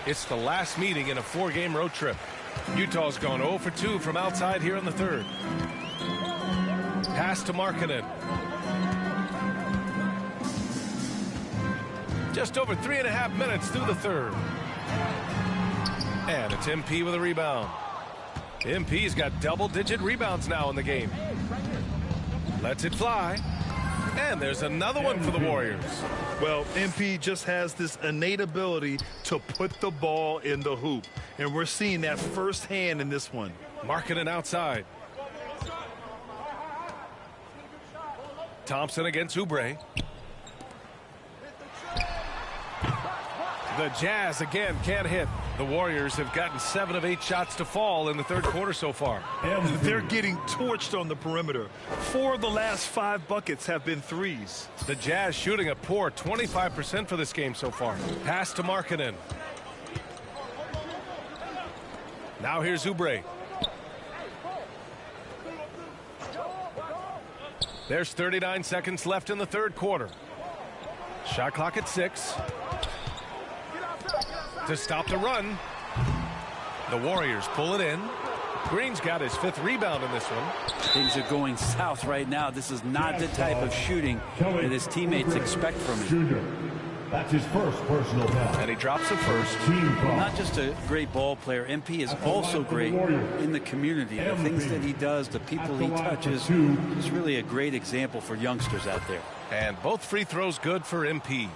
It's the last meeting in a 4-game road trip. Utah's gone 0 for 2 from outside here in the third. Pass to Markkanen. Just over 3.5 minutes through the third. And it's MP with a rebound. MP's got double-digit rebounds now in the game. Lets it fly. And there's another one for the Warriors. Well, MP just has this innate ability to put the ball in the hoop. And we're seeing that firsthand in this one. Markkanen outside. Thompson against Oubre. The Jazz again can't hit. The Warriors have gotten 7 of 8 shots to fall in the third quarter so far. They're getting torched on the perimeter. 4 of the last 5 buckets have been threes. The Jazz shooting a poor 25% for this game so far. Pass to Markkanen. Now here's Oubre. There's 39 seconds left in the third quarter. Shot clock at 6. To stop the run. The Warriors pull it in. Green's got his 5th rebound in this one. Things are going south right now. This is not the type of shooting that his teammates expect from him. That's his first personal foul. And he drops the first. Not just a great ball player. MP is also great in the community. The things that he does, the people he touches, is really a great example for youngsters out there. And both free throws good for MP.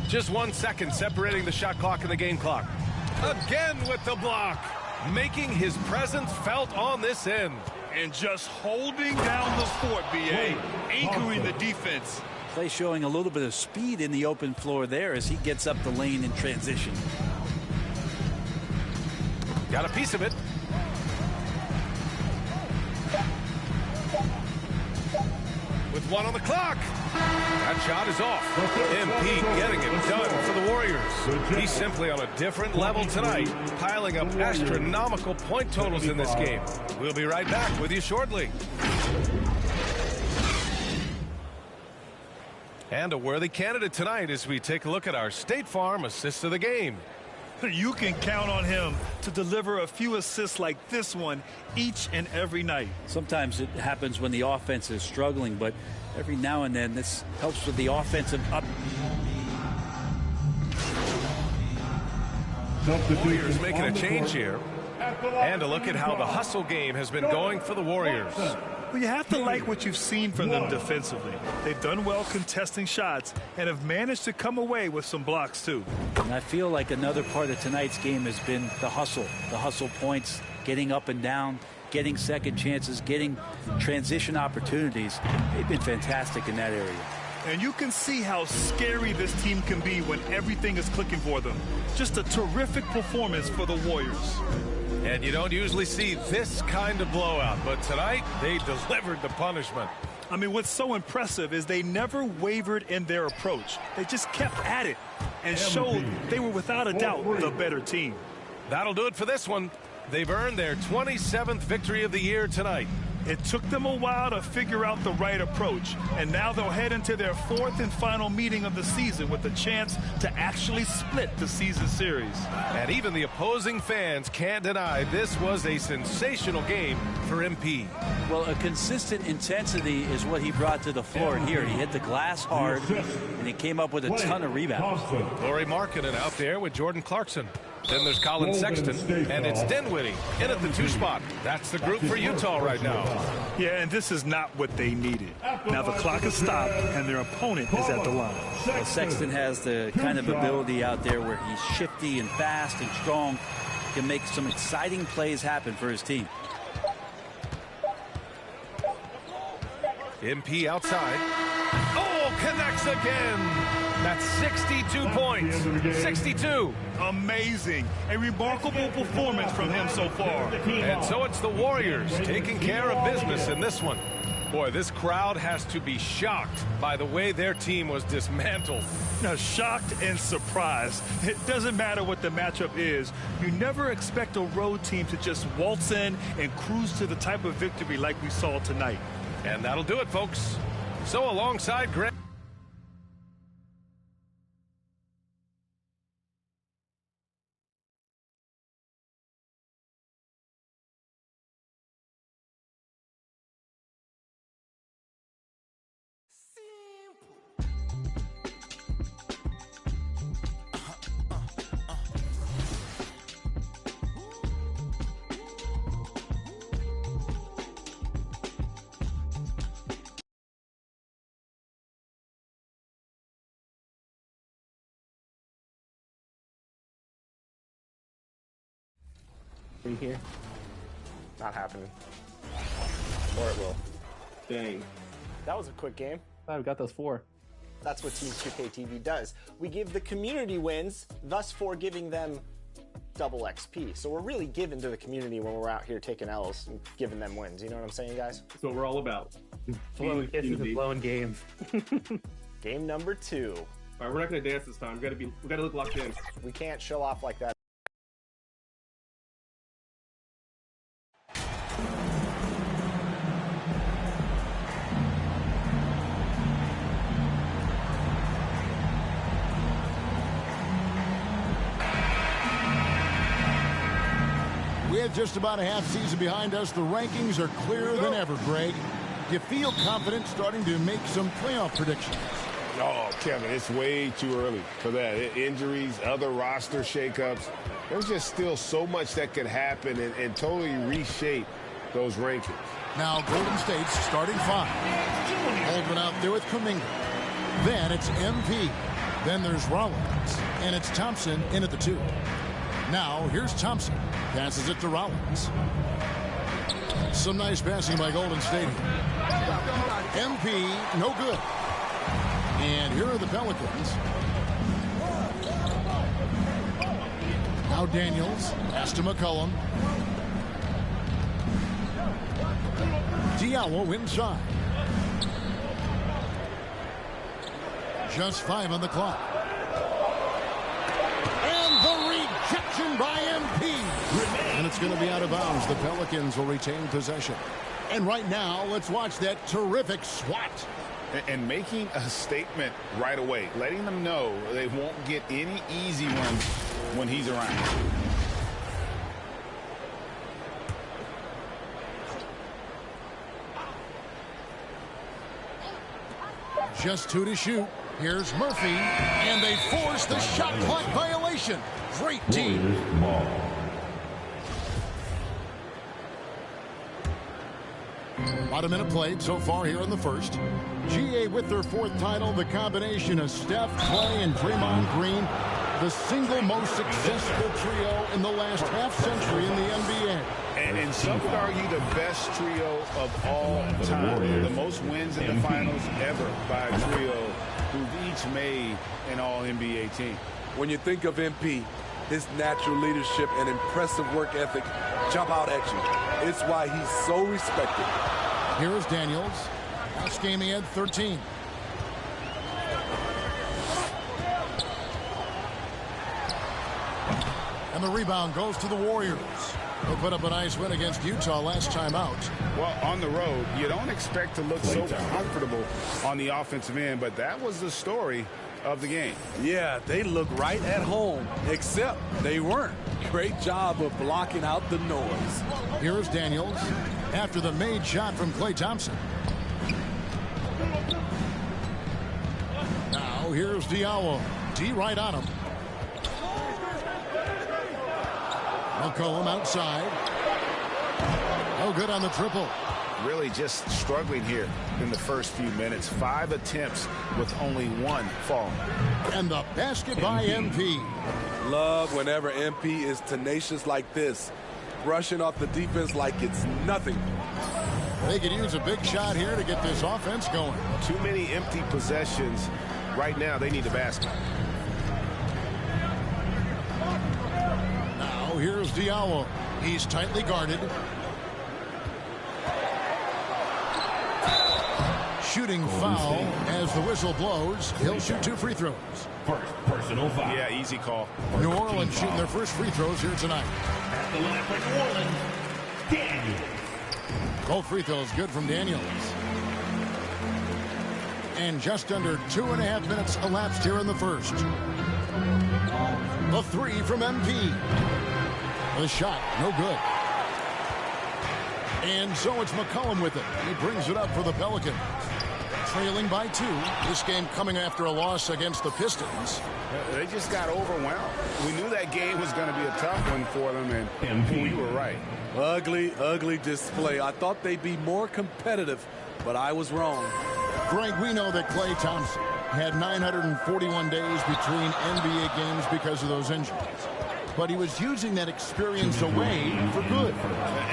Just 1 second separating the shot clock and the game clock. Again with the block. Making his presence felt on this end. And just holding down the fort, B.A. Anchoring the defense. Clay showing a little bit of speed in the open floor there as he gets up the lane in transition. Got a piece of it. With 1 on the clock. That shot is off. MP getting it done for the Warriors. He's simply on a different level tonight, piling up astronomical point totals in this game. We'll be right back with you shortly. And a worthy candidate tonight as we take a look at our State Farm assist of the game. You can count on him to deliver a few assists like this one each and every night. Sometimes it happens when the offense is struggling, but every now and then this helps with the offensive up. Warriors making a change here. And a look at how the hustle game has been going for the Warriors. Well, you have to like what you've seen from them defensively. They've done well contesting shots and have managed to come away with some blocks too. And I feel like another part of tonight's game has been the hustle points, getting up and down, getting second chances, getting transition opportunities. They've been fantastic in that area. And you can see how scary this team can be when everything is clicking for them. Just a terrific performance for the Warriors. And you don't usually see this kind of blowout, but tonight they delivered the punishment. I mean, what's so impressive is they never wavered in their approach. They just kept at it and showed they were without a doubt the better team. That'll do it for this one. They've earned their 27th victory of the year tonight. It took them a while to figure out the right approach, and now they'll head into their 4th and final meeting of the season with a chance to actually split the season series. And even the opposing fans can't deny this was a sensational game for MP. Well, a consistent intensity is what he brought to the floor here. He hit the glass hard, and he came up with a ton of rebounds. Lauri Markkanen out there with Jordan Clarkson. Then there's Colin Sexton, and it's Dinwiddie in at the 2 spot. That's the group for Utah right now. Yeah, and this is not what they needed. Now the clock is stopped, and their opponent is at the line. Well, Sexton has the kind of ability out there where he's shifty and fast and strong. He can make some exciting plays happen for his team. MP outside. Oh, connects again. That's 62 points. 62. Amazing. A remarkable performance from him so far. And so it's the Warriors taking care of business in this one. Boy, this crowd has to be shocked by the way their team was dismantled. Now, shocked and surprised. It doesn't matter what the matchup is. You never expect a road team to just waltz in and cruise to the type of victory like we saw tonight. And that'll do it, folks. So alongside Greg. here. Not happening. Or it will. Dang. That was a quick game. Glad we got those 4. That's what Team 2K TV does. We give the community wins, thus for giving them double XP. So we're really giving to the community when we're out here taking L's and giving them wins. You know what I'm saying, guys? That's what we're all about. Blowing kisses and blowing games. Game number 2. All right, we're not gonna dance this time. We gotta look locked in. We can't show off like that. With just about a half season behind us, the rankings are clearer than ever, Greg. Do you feel confident starting to make some playoff predictions? Oh, Kevin, it's way too early for that. Injuries, other roster shakeups. There's just still so much that could happen and totally reshape those rankings. Now Golden State's starting 5. Holden out there with Kuminga. Then it's MP. Then there's Rollins. And it's Thompson in at the 2. Now here's Thompson. Passes it to Rollins. Some nice passing by Golden State here. MP, no good. And here are the Pelicans. Now Daniels. Pass to McCollum. Diallo inside. Just 5 on the clock. And the rejection by MP. And it's going to be out of bounds. The Pelicans will retain possession. And right now, let's watch that terrific swat. And making a statement right away, letting them know they won't get any easy ones when he's around. Just 2 to shoot. Here's Murphy, and they force the shot clock violation. Great team. About a minute played so far here in the first. GA with their 4th title, the combination of Steph, Clay, and Draymond Green, the single most successful trio in the last half-century in the NBA. And some would argue the best trio of all time. The most wins in the finals ever by a trio who've each made an all-NBA team. When you think of MP, his natural leadership and impressive work ethic jump out at you. It's why he's so respected. Here is Daniels. Last game he had 13. And the rebound goes to the Warriors. They put up a nice win against Utah last time out. Well, on the road, you don't expect to look so comfortable on the offensive end, but that was the story of the game. Yeah, they look right at home, except they weren't. Great job of blocking out the noise. Here's Daniels after the made shot from Klay Thompson. Now here's Diallo. D right on him. McCollum outside. No good on the triple. Really just struggling here in the first few minutes. 5 attempts with only 1 fall. And the basket by MP. Love whenever MP is tenacious like this. Rushing off the defense like it's nothing. They could use a big shot here to get this offense going. Too many empty possessions. Right now, they need the basket. Now here's Diallo. He's tightly guarded. Shooting foul as the whistle blows. He'll shoot 2 free throws. First personal foul. Yeah, easy call. New Orleans shooting their first free throws here tonight. At the line for New Orleans, Daniels. Both free throws good from Daniels. And just under 2.5 minutes elapsed here in the first. The 3 from MP. The shot, no good. And so it's McCollum with it. He brings it up for the Pelicans. Trailing by 2. This game coming after a loss against the Pistons. They just got overwhelmed. We knew that game was going to be a tough one for them, and we were right. Ugly, ugly display. I thought they'd be more competitive, but I was wrong. Greg, we know that Klay Thompson had 941 days between NBA games because of those injuries. but he was using that experience away for good.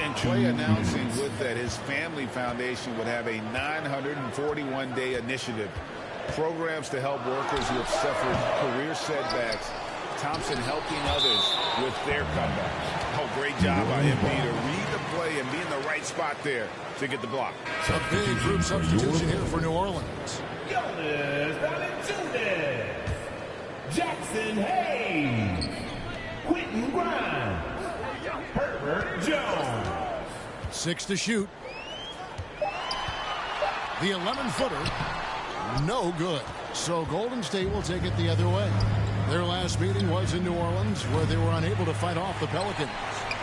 And Clay announcing with that his family foundation would have a 941-day initiative. Programs to help workers who have suffered career setbacks. Thompson helping others with their comeback. Oh, great job by MP to read the play and be in the right spot there to get the block. A big group substitution here for New Orleans. Jonas Valanciunas, Jackson Hayes, Quentin Grimes, Herbert Jones. 6 to shoot. The 11-footer, no good. So Golden State will take it the other way. Their last meeting was in New Orleans, where they were unable to fight off the Pelicans.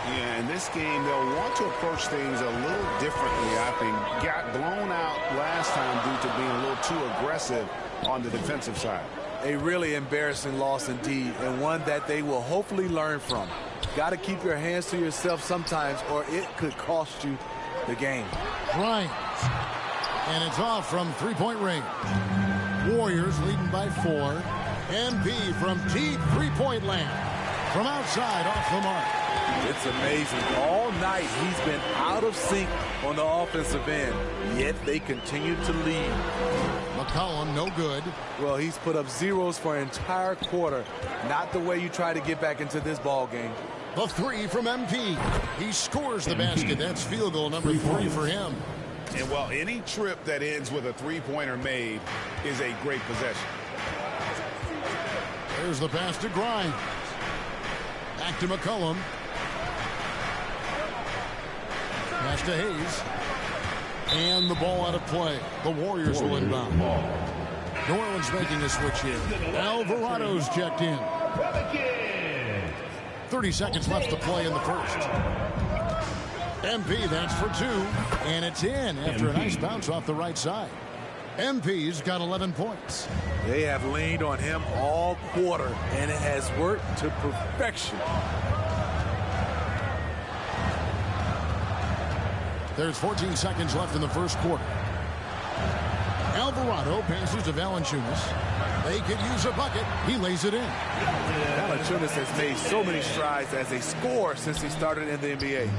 Yeah, in this game, they'll want to approach things a little differently, I think. Got blown out last time due to being a little too aggressive on the defensive side. A really embarrassing loss indeed, and one that they will hopefully learn from. Got to keep your hands to yourself sometimes, or it could cost you the game. Grimes. And it's off from three-point range. Warriors leading by 4. MP from deep three-point land. From outside, off the mark. It's amazing. All night he's been out of sync on the offensive end, yet they continue to lead. McCollum, no good. Well, he's put up zeros for an entire quarter. Not the way you try to get back into this ball game. The 3 from MP. He scores the basket. That's field goal number 3 for him. And, well, any trip that ends with a three-pointer made is a great possession. There's the pass to Grimes. Back to McCollum. Pass to Hayes. And the ball out of play. The Warriors will inbound. New Orleans making a switch here. Alvarado's checked in. 30 seconds left to play in the first. MP, that's for 2. And it's in after a nice bounce off the right side. MP's got 11 points. They have leaned on him all quarter, and it has worked to perfection. There's 14 seconds left in the first quarter. Alvarado passes to Valanciunas. They could use a bucket. He lays it in. Valanciunas has made so many strides as a scorer since he started in the NBA.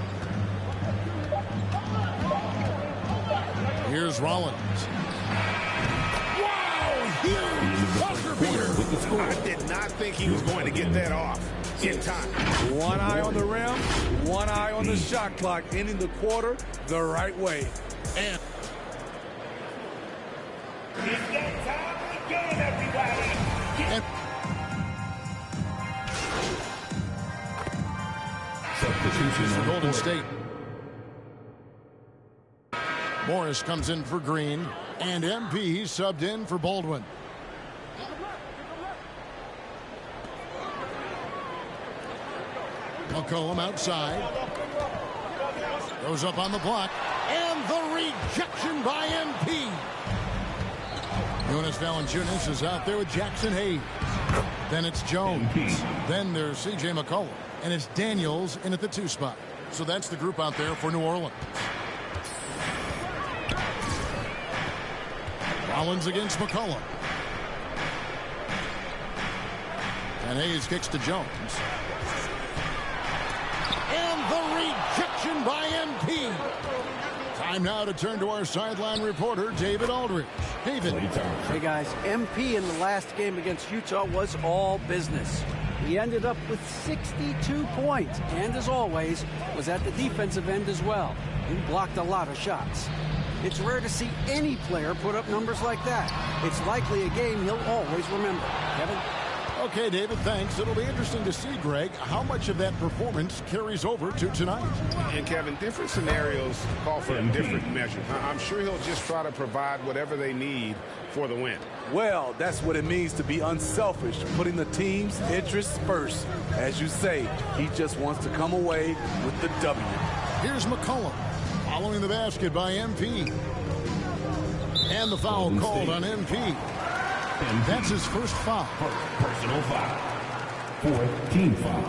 Here's Rollins. Huge buzzer beater. I did not think he was going to get that off in time. One eye on the rim, one eye on the shot clock, ending the quarter the right way. And It's that time of the game, everybody. Substitution for Golden State. Morris comes in for Green, and MP subbed in for Baldwin. McCollum outside. Goes up on the block, and the rejection by MP. Jonas Valanciunas is out there with Jackson Hayes. Then it's Jones. Then there's C.J. McCollum, and it's Daniels in at the 2 spot. So that's the group out there for New Orleans. Rollins against McCollum. And Hayes kicks to Jones. And the rejection by MP. Time now to turn to our sideline reporter, David Aldridge. David. Hey, guys, MP in the last game against Utah was all business. He ended up with 62 points, and as always, was at the defensive end as well. He blocked a lot of shots. It's rare to see any player put up numbers like that. It's likely a game he'll always remember. Kevin? Okay, David, thanks. It'll be interesting to see, Greg, how much of that performance carries over to tonight. And, Kevin, different scenarios call for a different measure. I'm sure he'll just try to provide whatever they need for the win. Well, that's what it means to be unselfish, putting the team's interests first. As you say, he just wants to come away with the W. Here's McCollum following the basket by MP. And the foul called on MP. And that's his first foul. Personal foul. 4th team foul.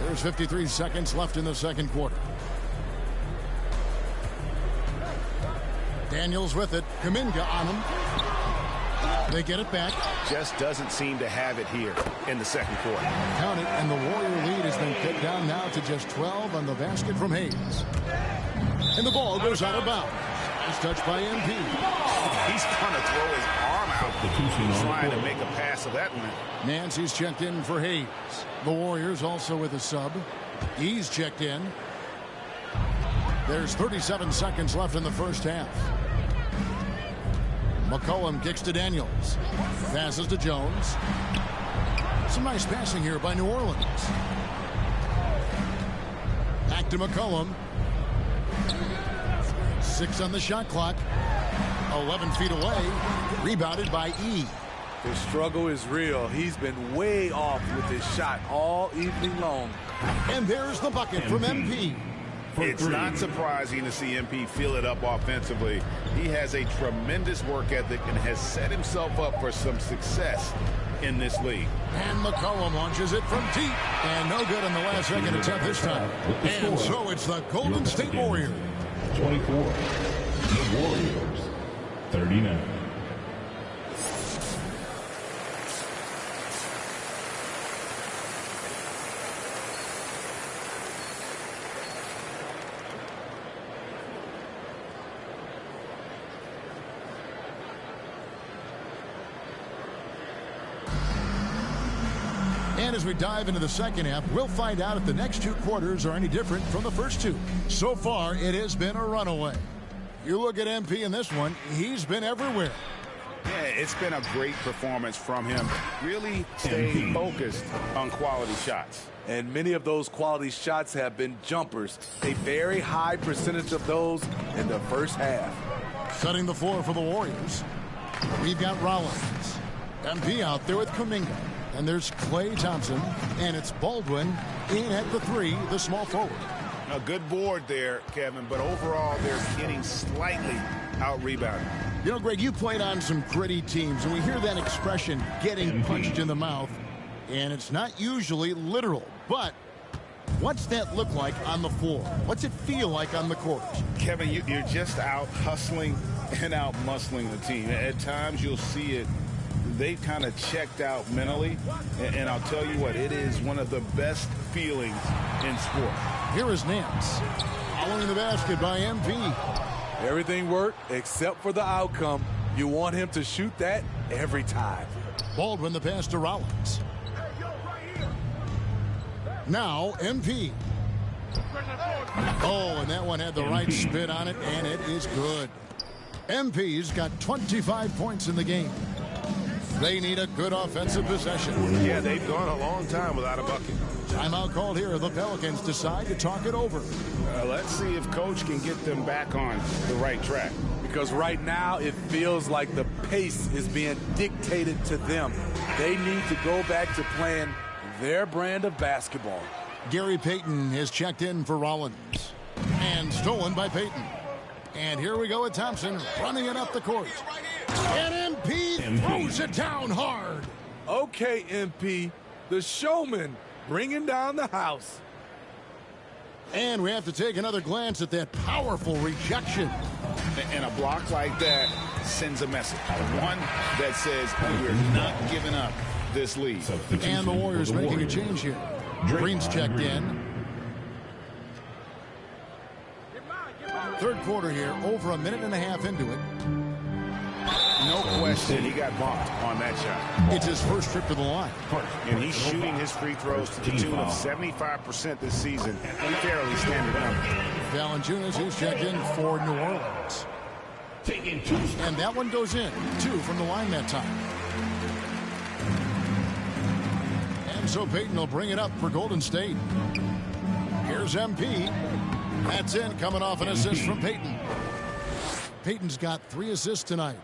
There's 53 seconds left in the second quarter. Daniels with it. Kuminga on him. They get it back. Just doesn't seem to have it here in the second quarter. Count it, and the Warrior lead has been cut down now to just 12 on the basket from Hayes. And the ball goes out of bounds. It's touched by MP. He's going to throw his arm out trying to make a pass of that one. Nancy's checked in for Hayes. The Warriors also with a sub. He's checked in. There's 37 seconds left in the first half. McCollum kicks to Daniels. Passes to Jones. Some nice passing here by New Orleans. Back to McCollum. 6 on the shot clock. 11 feet away. Rebounded by E. The struggle is real. He's been way off with his shot all evening long. And there's the bucket from MP. It's not surprising to see MP fill it up offensively. He has a tremendous work ethic and has set himself up for some success in this league. And McCollum launches it from deep. And no good in the last second attempt this time. And so it's the Golden State Warriors. 24. The Warriors. 39. And as we dive into the second half, we'll find out if the next 2 quarters are any different from the first 2. So far, it has been a runaway. You look at MP in this one, he's been everywhere. Yeah, it's been a great performance from him. Really staying focused on quality shots. And many of those quality shots have been jumpers. A very high percentage of those in the first half. Cutting the floor for the Warriors. We've got Rollins. MP out there with Kuminga. And there's Klay Thompson, and it's Baldwin in at the 3, the small forward. A good board there, Kevin, but overall they're getting slightly out-rebounded. You know, Greg, you played on some gritty teams, and we hear that expression, getting punched in the mouth, and it's not usually literal. But what's that look like on the floor? What's it feel like on the court? Kevin, you're just out hustling and out muscling the team. At times you'll see it. They've kind of checked out mentally, and I'll tell you what, it is one of the best feelings in sport. Here is Nance, following the basket by MP. Everything worked except for the outcome. You want him to shoot that every time. Baldwin the pass to Rollins. Now MP. Oh, and that one had the right spin on it, and it is good. MP's got 25 points in the game. They need a good offensive possession. Yeah, they've gone a long time without a bucket. Timeout called here. The Pelicans decide to talk it over. Let's see if Coach can get them back on the right track. Because right now it feels like the pace is being dictated to them. They need to go back to playing their brand of basketball. Gary Payton has checked in for Rollins. And stolen by Payton. And here we go with Thompson running it up the court. And MP throws it down hard. Okay, MP, the showman bringing down the house. And we have to take another glance at that powerful rejection. And a block like that sends a message. One that says we're not giving up this lead. And the Warriors making a change here. Green's checked in. Third quarter here, over a minute and a half into it. No question he got bumped on that shot. It's his first trip to the line. And he's shooting his free throws to the tune of 75% this season. Fairly standard number. Valanciunas is checked in for New Orleans. And that one goes in. 2 from the line that time. And so Payton will bring it up for Golden State. Here's MP. That's in, coming off an assist from Payton. Payton's got 3 assists tonight.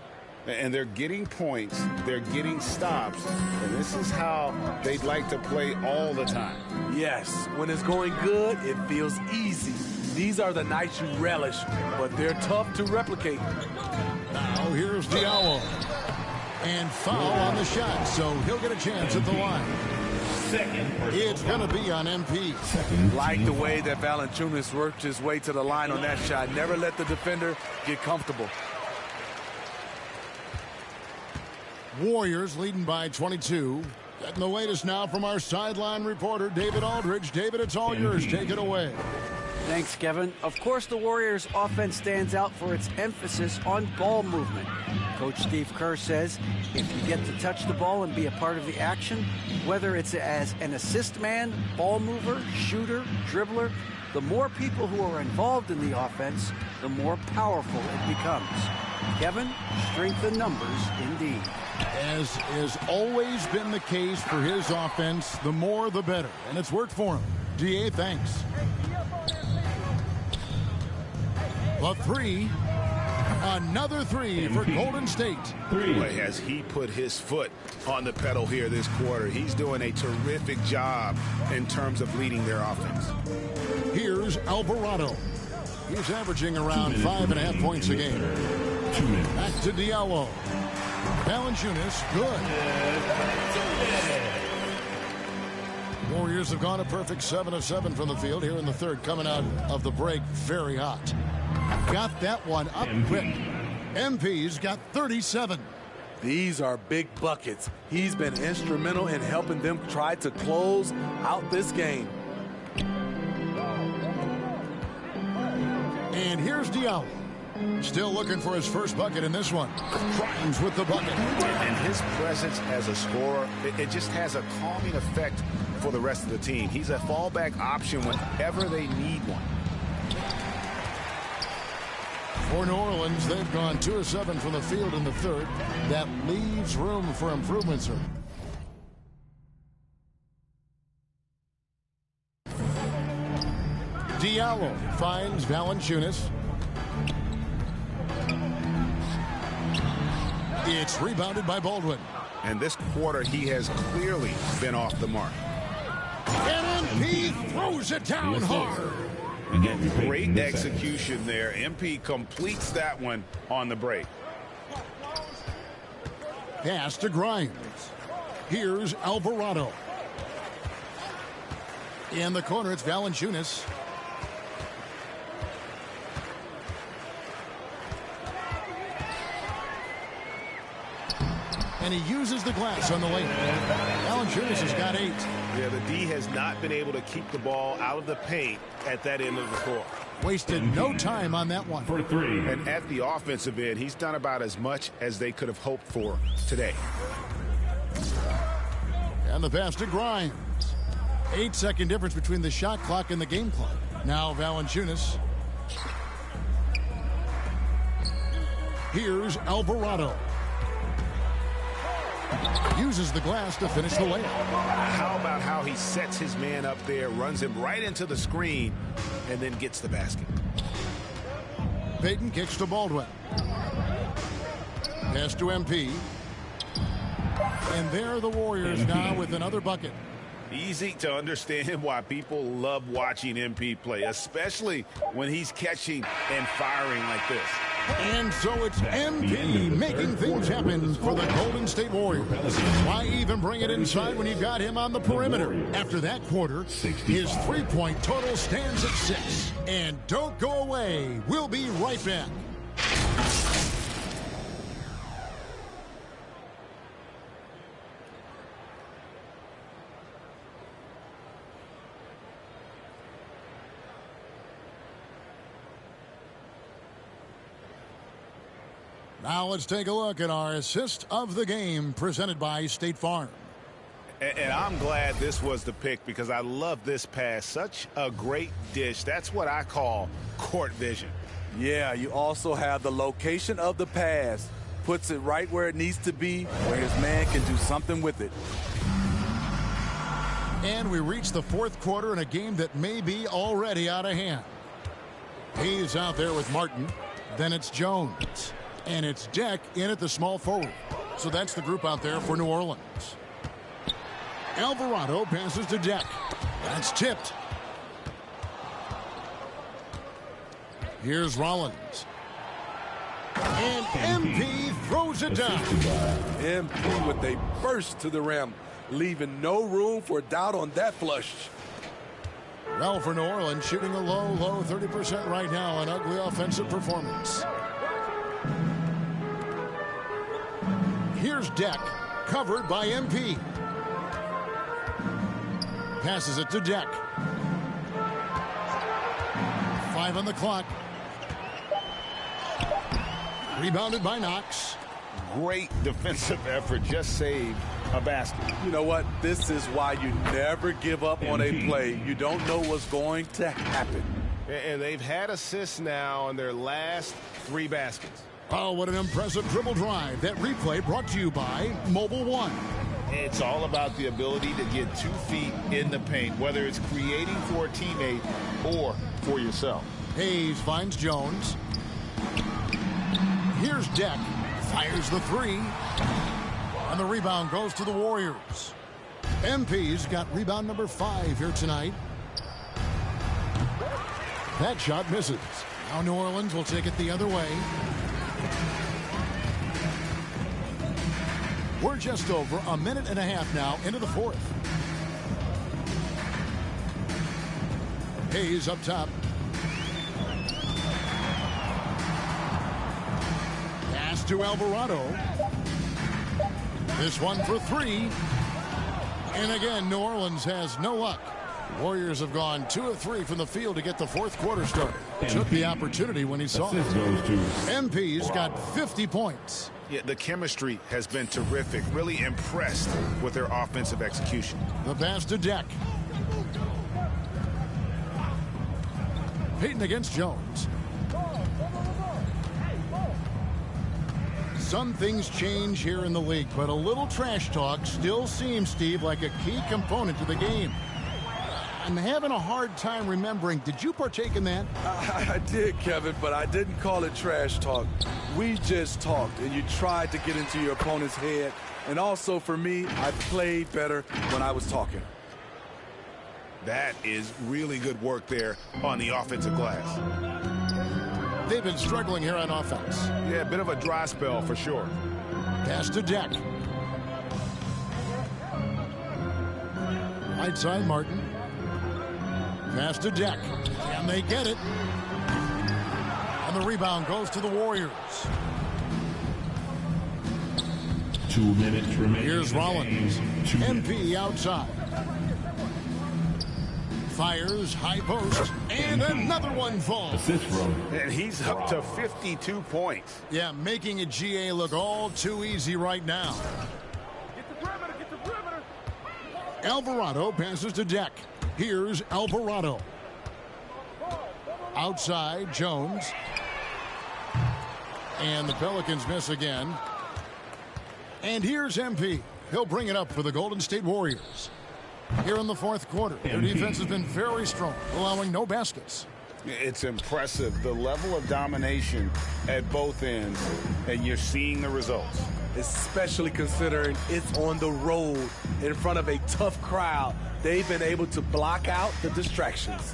And they're getting points, they're getting stops, and this is how they'd like to play all the time. Yes, when it's going good, it feels easy. These are the nights you relish, but they're tough to replicate. Now here's Diallo. And foul on the shot, so he'll get a chance at the line. It's going to be on MP. Like the way that Valanciunas worked his way to the line on that shot. Never let the defender get comfortable. Warriors leading by 22. Getting the latest now from our sideline reporter, David Aldridge. David, it's all yours. Take it away. Thanks, Kevin. Of course, the Warriors' offense stands out for its emphasis on ball movement. Coach Steve Kerr says if you get to touch the ball and be a part of the action, whether it's as an assist man, ball mover, shooter, dribbler, the more people who are involved in the offense, the more powerful it becomes. Kevin, strength in numbers indeed. As has always been the case for his offense, the more the better. And it's worked for him. DA, thanks. The three. Another three for Golden State. Boy, has he put his foot on the pedal here this quarter. He's doing a terrific job in terms of leading their offense. Here's Alvarado. He's averaging around 5.5 points a game. Back to Diallo. Valanciunas, good. Warriors have gone a perfect 7 of 7 from the field here in the third, coming out of the break very hot. Got that one up quick. MP's got 37. These are big buckets. He's been instrumental in helping them try to close out this game. And here's Diallo. Still looking for his first bucket in this one. Grimes with the bucket. And his presence as a scorer, it just has a calming effect for the rest of the team. He's a fallback option whenever they need one. For New Orleans, they've gone 2 of 7 from the field in the third. That leaves room for improvement, sir. Diallo finds Valanciunas. It's rebounded by Baldwin. And this quarter, he has clearly been off the mark. And MP throws it down hard. Great execution there. MP completes that one on the break. Pass to Grimes. Here's Alvarado. In the corner, it's Valanciunas. And he uses the glass on the lane. Valanciunas has got 8. Yeah, the D has not been able to keep the ball out of the paint at that end of the court. Wasted no time on that one. For 3. And at the offensive end, he's done about as much as they could have hoped for today. And the pass to Grimes. 8-second difference between the shot clock and the game clock. Now Valanciunas. Here's Alvarado. Uses the glass to finish the layup. How about how he sets his man up there, runs him right into the screen, and then gets the basket. Payton kicks to Baldwin. Pass to MP. And there are the Warriors now with another bucket. Easy to understand why people love watching MP play, especially when he's catching and firing like this. And so it's MP making things happen for the Golden State Warriors. Why even bring it inside when you've got him on the perimeter? After that quarter, his 3-point total stands at 6. And don't go away. We'll be right back. Now let's take a look at our assist of the game presented by State Farm. And I'm glad this was the pick because I love this pass. Such a great dish. That's what I call court vision. Yeah, you also have the location of the pass. Puts it right where it needs to be, where his man can do something with it. And we reach the fourth quarter in a game that may be already out of hand. He's out there with Martin. Then it's Jones. And it's Deck in at the small forward. So that's the group out there for New Orleans. Alvarado passes to Deck. That's tipped. Here's Rollins. And MP throws it down. MP with a burst to the rim, leaving no room for doubt on that flush. Well, for New Orleans, shooting a low 30% right now. An ugly offensive performance. Here's Deck, covered by MP. Passes it to Deck. 5 on the clock. Rebounded by Knox. Great defensive effort. Just saved a basket. You know what? This is why you never give up on a play. You don't know what's going to happen. And they've had assists now on their last 3 baskets. Oh, what an impressive dribble drive. That replay brought to you by Mobile One. It's all about the ability to get 2 feet in the paint, whether it's creating for a teammate or for yourself. Hayes finds Jones. Here's Deck. Fires the 3. And the rebound goes to the Warriors. MP's got rebound number 5 here tonight. That shot misses. Now New Orleans will take it the other way. We're just over a minute and a half now into the 4th. Hayes up top. Pass to Alvarado. This one for 3. And again, New Orleans has no luck. Warriors have gone 2 of 3 from the field to get the 4th quarter started. Took the opportunity when he saw it. MP's got 50 points. Yeah, the chemistry has been terrific. Really impressed with their offensive execution. The pass to Deck. Payton against Jones. Some things change here in the league, but a little trash talk still seems, Steve, like a key component to the game. I'm having a hard time remembering. Did you partake in that? I did, Kevin, but I didn't call it trash talk. We just talked, and you tried to get into your opponent's head. And also, for me, I played better when I was talking. That is really good work there on the offensive glass. They've been struggling here on offense. Yeah, a bit of a dry spell for sure. Pass to Deck. Right side, Martin. Pass to Deck. And they get it. And the rebound goes to the Warriors. 2 minutes remaining. Here's Rollins. MP outside. Fires, high post, and another one falls. And he's up to 52 points. Yeah, making a GA look all too easy right now. Alvarado passes to Deck. Here's Alvarado. Outside, Jones. And the Pelicans miss again. And here's MP. He'll bring it up for the Golden State Warriors. Here in the 4th quarter, their defense has been very strong, allowing no baskets. It's impressive, the level of domination at both ends, and you're seeing the results. Especially considering it's on the road in front of a tough crowd. They've been able to block out the distractions.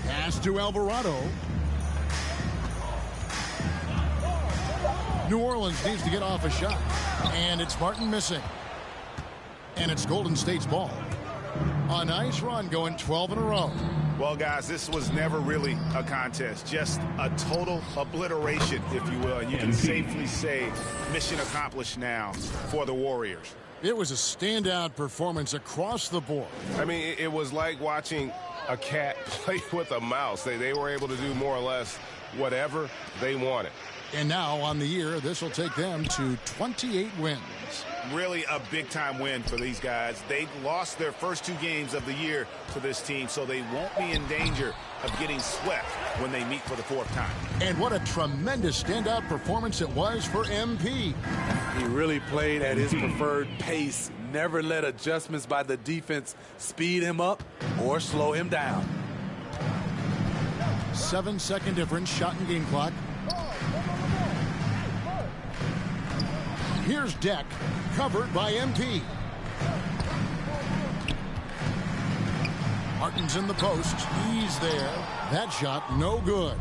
Pass to Alvarado. New Orleans needs to get off a shot, and it's Martin missing. And it's Golden State's ball. A nice run going 12 in a row. Well, guys, this was never really a contest. Just a total obliteration, if you will. And you can safely say mission accomplished now for the Warriors. It was a standout performance across the board. I mean, it was like watching a cat play with a mouse. They were able to do more or less whatever they wanted. And now on the year, this will take them to 28 wins. Really a big-time win for these guys. They lost their first 2 games of the year to this team, so they won't be in danger of getting swept when they meet for the 4th time. And what a tremendous standout performance it was for MP. He really played at his preferred pace, never let adjustments by the defense speed him up or slow him down. 7-second difference, shot and game clock. Here's Deck, covered by MP. Martin's in the post. He's there. That shot, no good.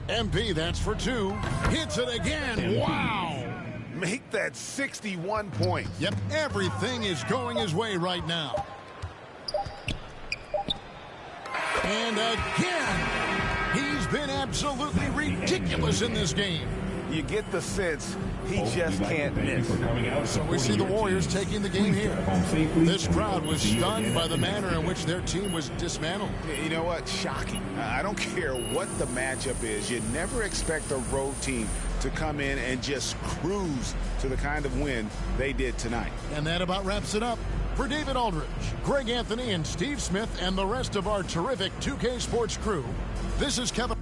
MP, that's for 2. Hits it again. Wow. Make that 61 points. Yep, everything is going his way right now. And again, he's been absolutely ridiculous in this game. you get the sense he just can't miss. So we see the Warriors taking the game here. This crowd was stunned by the manner in which their team was dismantled. You know what? Shocking. I don't care what the matchup is. You never expect a road team to come in and just cruise to the kind of win they did tonight. And that about wraps it up. For David Aldridge, Greg Anthony, and Steve Smith, and the rest of our terrific 2K Sports crew, this is Kevin.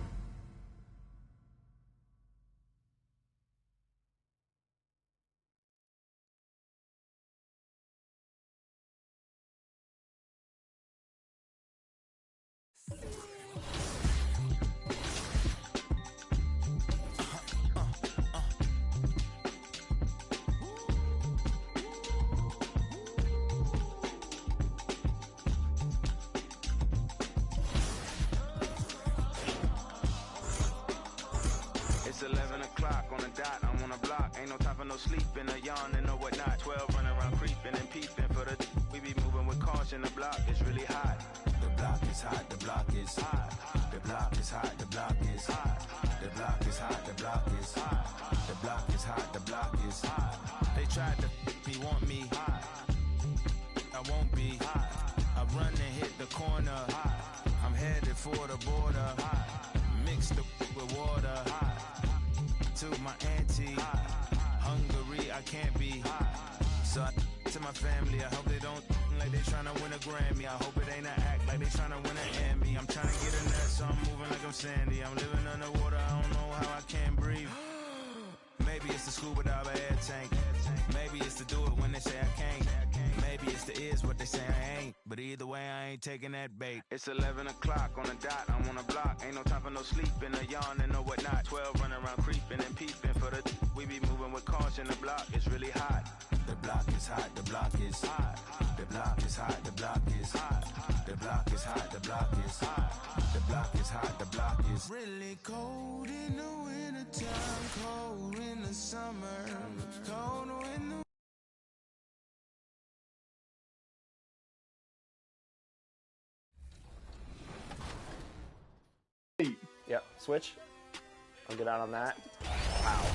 It's 11 o'clock on the dot, I'm on a block. Ain't no time for no sleeping, or yawning or whatnot. 12 running around creeping and peeping for the we be moving with caution. The block is really hot. The block is hot, the block is hot. The block is hot, the block is hot. The block is hot, the block is hot. The block is hot, the block is hot. They tried to me, want me hot. I won't be hot. I run and hit the corner hot. I'm headed for the border hot. Mix the with water hot. To my auntie, Hungary, I can't be. So I to my family, I hope they don't like they tryna win a Grammy. I hope it ain't an act like they tryna win an Emmy. I'm tryna get a nut, so I'm moving like I'm Sandy. I'm living underwater, I don't know how I can't breathe. Maybe it's the scuba dive air tank. Maybe it's to do it when they say I can't. Maybe it's the is what they say I ain't. But either way, I ain't taking that bait. It's 11 o'clock on the dot, I'm on a block. Ain't no time for no sleeping, or yawning or whatnot. 12 running around creeping and peeping for the we be moving with caution. The block is really hot. The block is hot, the block is hot. The block is hot, the block is hot. The block is hot, the block is hot. The block is hot, the block is really cold in the wintertime, cold in the summer, cold in the Yep, switch. I'll get out on that. Wow.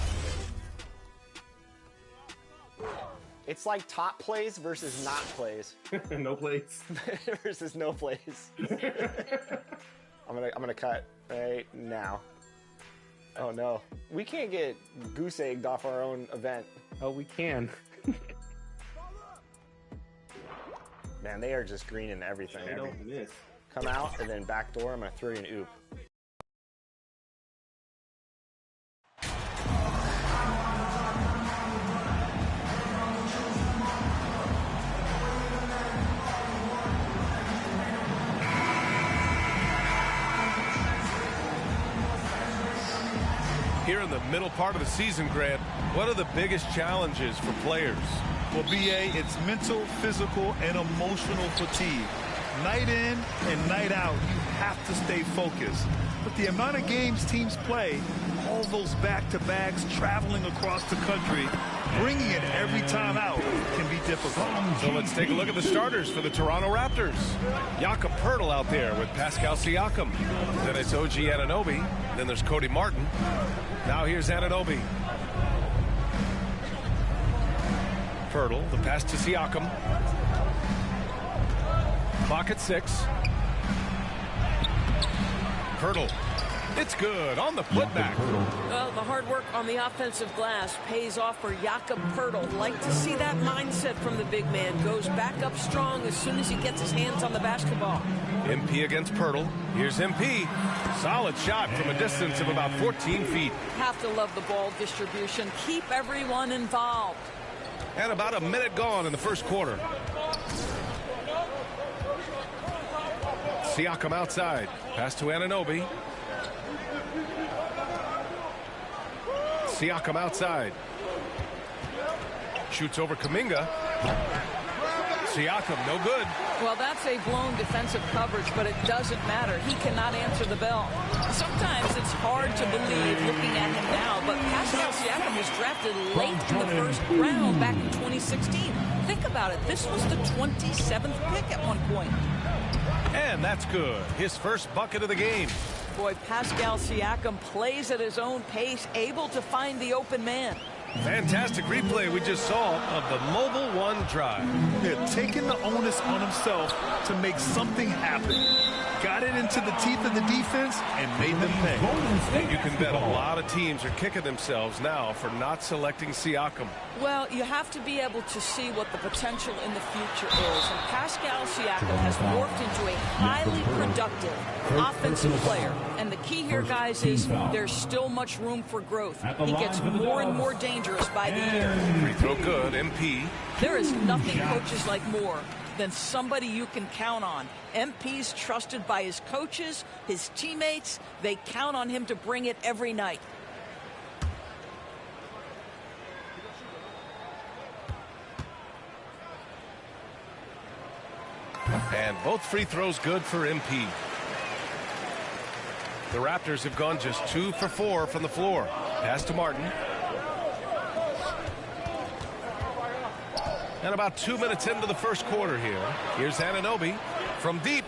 It's like top plays versus not plays. No plays. Versus no plays. I'm gonna cut right now. Oh no. We can't get goose egged off our own event. Oh, we can. Man, they are just greening everything. They don't miss. Come out and then backdoor. I'm gonna throw you an oop. Here in the middle part of the season, Grant, what are the biggest challenges for players? Well, BA, it's mental, physical, and emotional fatigue. Night in and night out, you have to stay focused. But the amount of games teams play, all those back-to-backs, traveling across the country, bringing it every time out can be difficult. So let's take a look at the starters for the Toronto Raptors. Jakob Poeltl out there with Pascal Siakam. Then it's OG Anunoby. Then there's Cody Martin. Now here's Anunoby. Poeltl, the pass to Siakam. Clock at 6. Poeltl. It's good on the putback. Well, the hard work on the offensive glass pays off for Jakob Poeltl. Like to see that mindset from the big man. Goes back up strong as soon as he gets his hands on the basketball. MP against Poeltl. Here's MP. Solid shot from a distance of about 14 feet. Have to love the ball distribution. Keep everyone involved. And about a minute gone in the first quarter. Siakam outside. Pass to Anunoby. Siakam outside. Shoots over Kuminga. Siakam, no good. Well, that's a blown defensive coverage, but it doesn't matter. He cannot answer the bell. Sometimes it's hard to believe looking at him now, but Pascal Siakam was drafted late in the first round back in 2016. Think about it. This was the 27th pick at one point. And that's good. His first bucket of the game. Boy, Pascal Siakam plays at his own pace, able to find the open man. Fantastic replay we just saw of the Mobile One drive. Yeah, taking the onus on himself to make something happen. Got it into the teeth of the defense and made them pay. And you can bet a lot of teams are kicking themselves now for not selecting Siakam. Well, you have to be able to see what the potential in the future is. And Pascal Siakam has morphed into a highly productive offensive player. And the key here, guys, is there's still much room for growth. He gets more and more dangerous by the year. Free throw good, MP. There is nothing coaches like more than somebody you can count on. MP's trusted by his coaches, his teammates. They count on him to bring it every night. And both free throws good for MP. The Raptors have gone just 2 for 4 from the floor. Pass to Martin. And about 2 minutes into the first quarter here. Here's Anunoby from deep.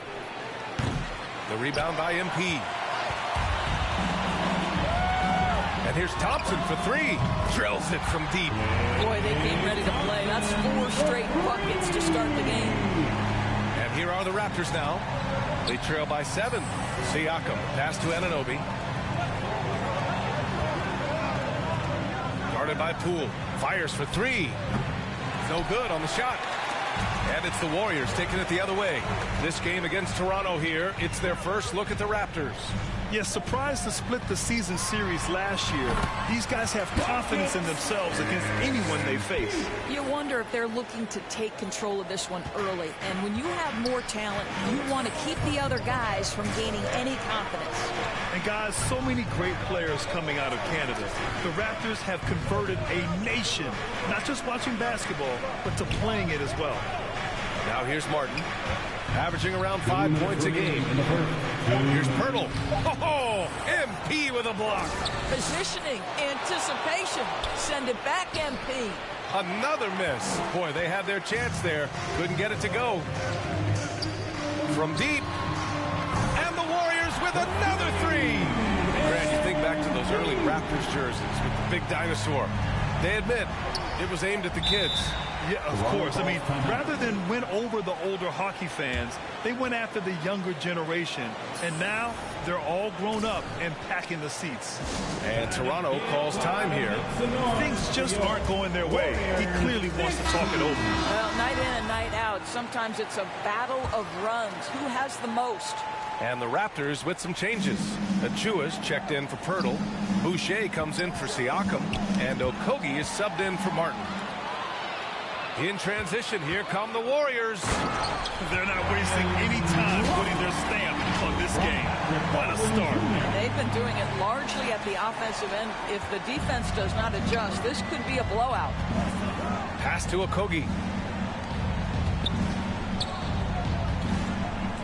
The rebound by MP. And here's Thompson for 3. Drills it from deep. Boy, they came ready to play. That's 4 straight buckets to start the game. And here are the Raptors now. They trail by 7. Siakam, pass to Anunoby. Guarded by Poole. Fires for 3. No good on the shot. And it's the Warriors taking it the other way. This game against Toronto here, it's their first look at the Raptors. Yes, surprised to split the season series last year. These guys have confidence in themselves against anyone they face. You wonder if they're looking to take control of this one early. And when you have more talent, you want to keep the other guys from gaining any confidence. And guys, so many great players coming out of Canada. The Raptors have converted a nation, not just watching basketball, but to playing it as well. Now here's Martin, averaging around 5 points a game. Here's Pirtle. Oh, MP with a block. Positioning, anticipation. Send it back, MP. Another miss. Boy, they had their chance there. Couldn't get it to go. From deep. And the Warriors with another 3. Grant, you think back to those early Raptors jerseys with the big dinosaur. They admit it was aimed at the kids. Yeah, of course. I mean, rather than win over the older hockey fans, they went after the younger generation. And now they're all grown up and packing the seats. And Toronto calls time here. Things just aren't going their way. He clearly wants to talk it over. Well, night in and night out, sometimes it's a battle of runs. Who has the most? And the Raptors with some changes. Achua's checked in for Pirtle. Boucher comes in for Siakam. And Okogie is subbed in for Martin. In transition, here come the Warriors. They're not wasting any time putting their stamp on this game. What a start. And they've been doing it largely at the offensive end. If the defense does not adjust, this could be a blowout. Pass to Okogie.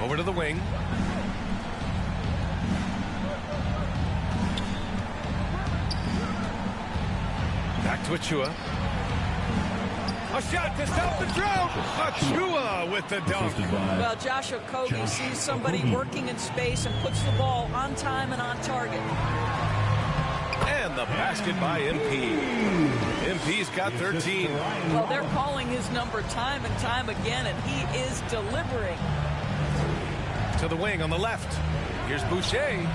Over to the wing. Back to Achua. A shot to stop the drought. Achua with the dunk. Well, Josh Okogie sees somebody working in space and puts the ball on time and on target. And the basket by MP. MP's got 13. Well, they're calling his number time and time again, and he is delivering. To the wing on the left. Here's Boucher.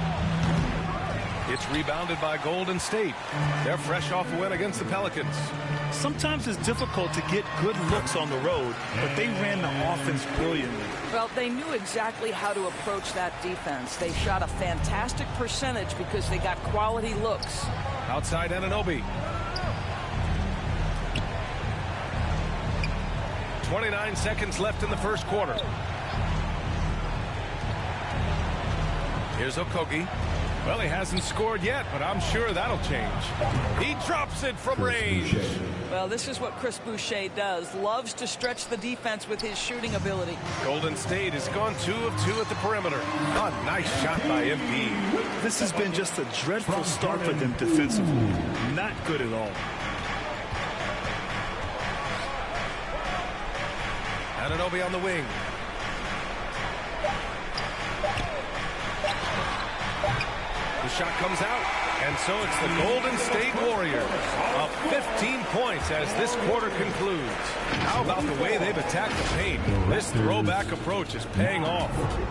It's rebounded by Golden State. They're fresh off a win against the Pelicans. Sometimes it's difficult to get good looks on the road, but they ran the offense brilliantly. Well, they knew exactly how to approach that defense. They shot a fantastic percentage because they got quality looks. Outside Anunoby. 29 seconds left in the first quarter. Here's Okogie. Well, he hasn't scored yet, but I'm sure that'll change. He drops it from range. Well, this is what Chris Boucher does. Loves to stretch the defense with his shooting ability. Golden State has gone 2 of 2 at the perimeter. A nice shot by MP. This has been just a dreadful start for them defensively. Not good at all. Anunoby on the wing. shot comes out. And so it's the Golden State Warriors up 15 points as this quarter concludes. How about the way they've attacked the paint? This throwback approach is paying off.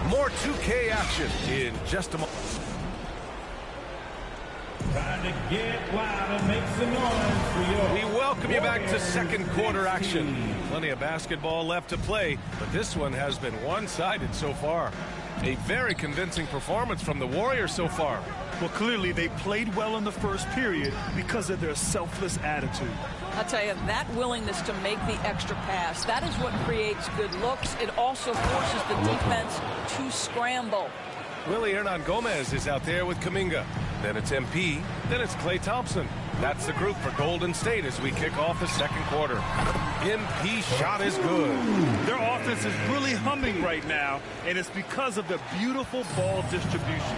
More 2K action in just a moment. Trying to get wild and make some noise for your We welcome you back to second quarter action. Plenty of basketball left to play, but this one has been one-sided so far. A very convincing performance from the Warriors so far. Well, clearly they played well in the first period because of their selfless attitude. I'll tell you, that willingness to make the extra pass, that is what creates good looks. It also forces the defense to scramble. Willie Hernangomez is out there with Kuminga. Then it's MP. Then it's Klay Thompson. That's the group for Golden State as we kick off the second quarter. MP shot is good. Their offense is really humming right now, and it's because of the beautiful ball distribution.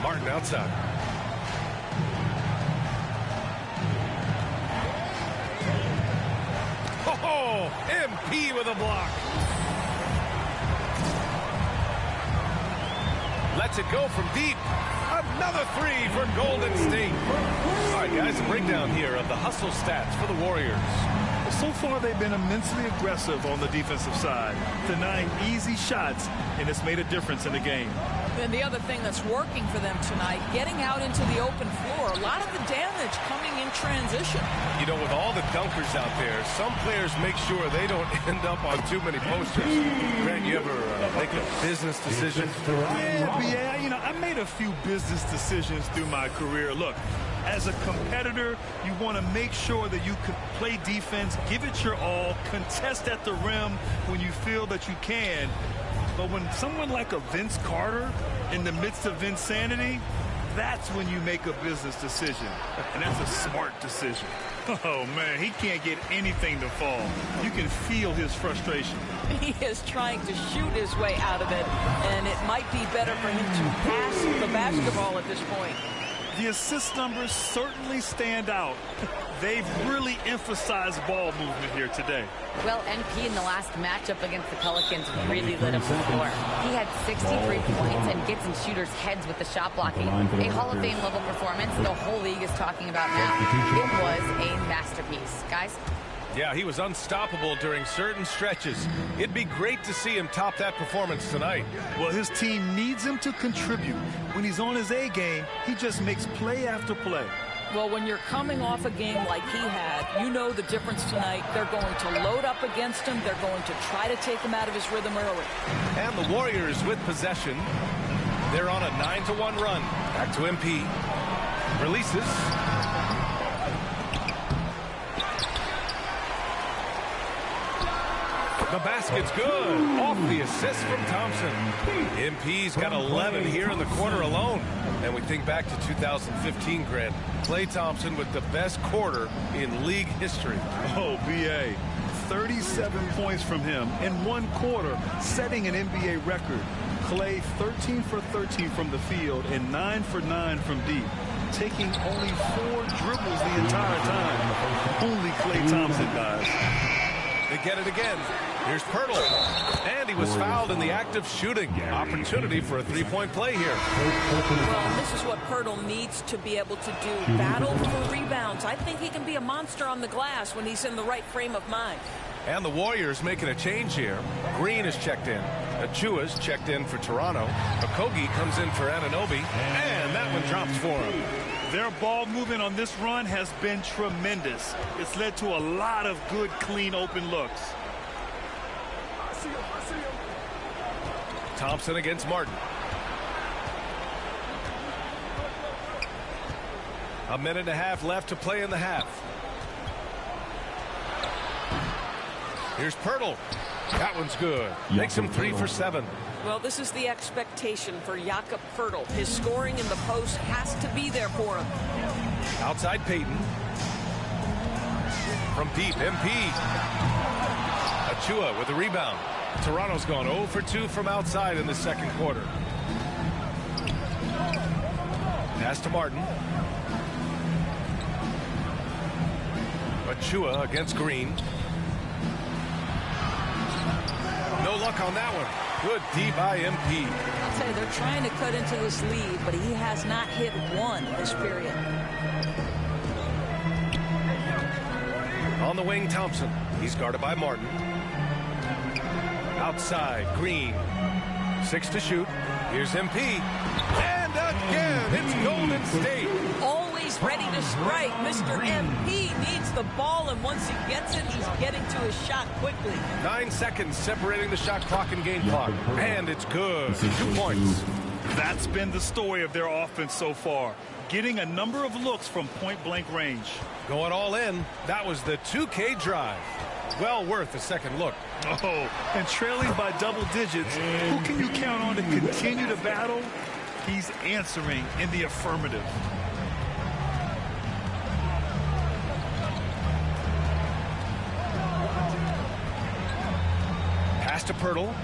Martin outside. Oh, MP with a block. Lets it go from deep. Another three for Golden State. All right, guys, a breakdown here of the hustle stats for the Warriors. So far, they've been immensely aggressive on the defensive side, denying easy shots, and it's made a difference in the game. And the other thing that's working for them tonight, getting out into the open floor, a lot of the damage coming in transition. You know, with all the dunkers out there, some players make sure they don't end up on too many posters. Grant, you ever make a business decision? Yeah, you know, I made a few business decisions through my career. Look, as a competitor, you want to make sure that you can play defense, give it your all, contest at the rim when you feel that you can. But when someone like a Vince Carter in the midst of insanity, that's when you make a business decision. And that's a smart decision. Oh, man, he can't get anything to fall. You can feel his frustration. He is trying to shoot his way out of it, and it might be better for him to pass the basketball at this point. The assist numbers certainly stand out. They've really emphasized ball movement here today. Well, NP in the last matchup against the Pelicans really lit up the floor. He had 63 points and gets in shooters' heads with the shot blocking. A Hall of Fame level performance the whole league is talking about now. It was a masterpiece. Guys? Yeah, he was unstoppable during certain stretches. It'd be great to see him top that performance tonight. Well, his team needs him to contribute. When he's on his A game, he just makes play after play. Well, when you're coming off a game like he had, you know the difference tonight. They're going to load up against him. They're going to try to take him out of his rhythm early. And the Warriors with possession. They're on a 9-1 run. Back to MP. Releases. The basket's good. Off the assist from Thompson. MP's got 11 here in the quarter alone. And we think back to 2015, Grant. Klay Thompson with the best quarter in league history. Oh, B.A. 37 points from him in one quarter, setting an NBA record. Klay 13 for 13 from the field and 9 for 9 from deep, taking only 4 dribbles the entire time. Only Klay Thompson does. They get it again. Here's Pirtle. And he was fouled in the act of shooting. Opportunity for a three-point play here. Well, this is what Pirtle needs to be able to do. Battle for rebounds. I think he can be a monster on the glass when he's in the right frame of mind. And the Warriors making a change here. Green is checked in. Achua's checked in for Toronto. Okogie comes in for Anunoby. And that one drops for him. Their ball movement on this run has been tremendous. It's led to a lot of good, clean, open looks. Thompson against Martin. A minute and a half left to play in the half. Here's Pirtle. That one's good. Makes him 3 for 7. Well, this is the expectation for Jakob Pirtle. His scoring in the post has to be there for him. Outside Payton. From deep, MP. Achua with a rebound. Toronto's gone 0 for 2 from outside in the second quarter. Pass to Martin. Achua against Green. No No luck on that one. Good D by MP. I'll tell you, they're trying to cut into this lead, but he has not hit one this period. On the wing, Thompson. He's guarded by Martin. Outside, Green. 6 to shoot. Here's MP. And again, it's Golden State. Always ready to strike. Mr. MP needs the ball, and once he gets it, he's getting to his shot quickly. 9 seconds separating the shot clock and game clock. And it's good. 2 points. That's been the story of their offense so far. Getting a number of looks from point-blank range. Going all in. That was the 2K drive. Well worth a second look. Oh, and trailing by double digits, who can you count on to continue to battle? He's answering in the affirmative. Pass to Pirtle.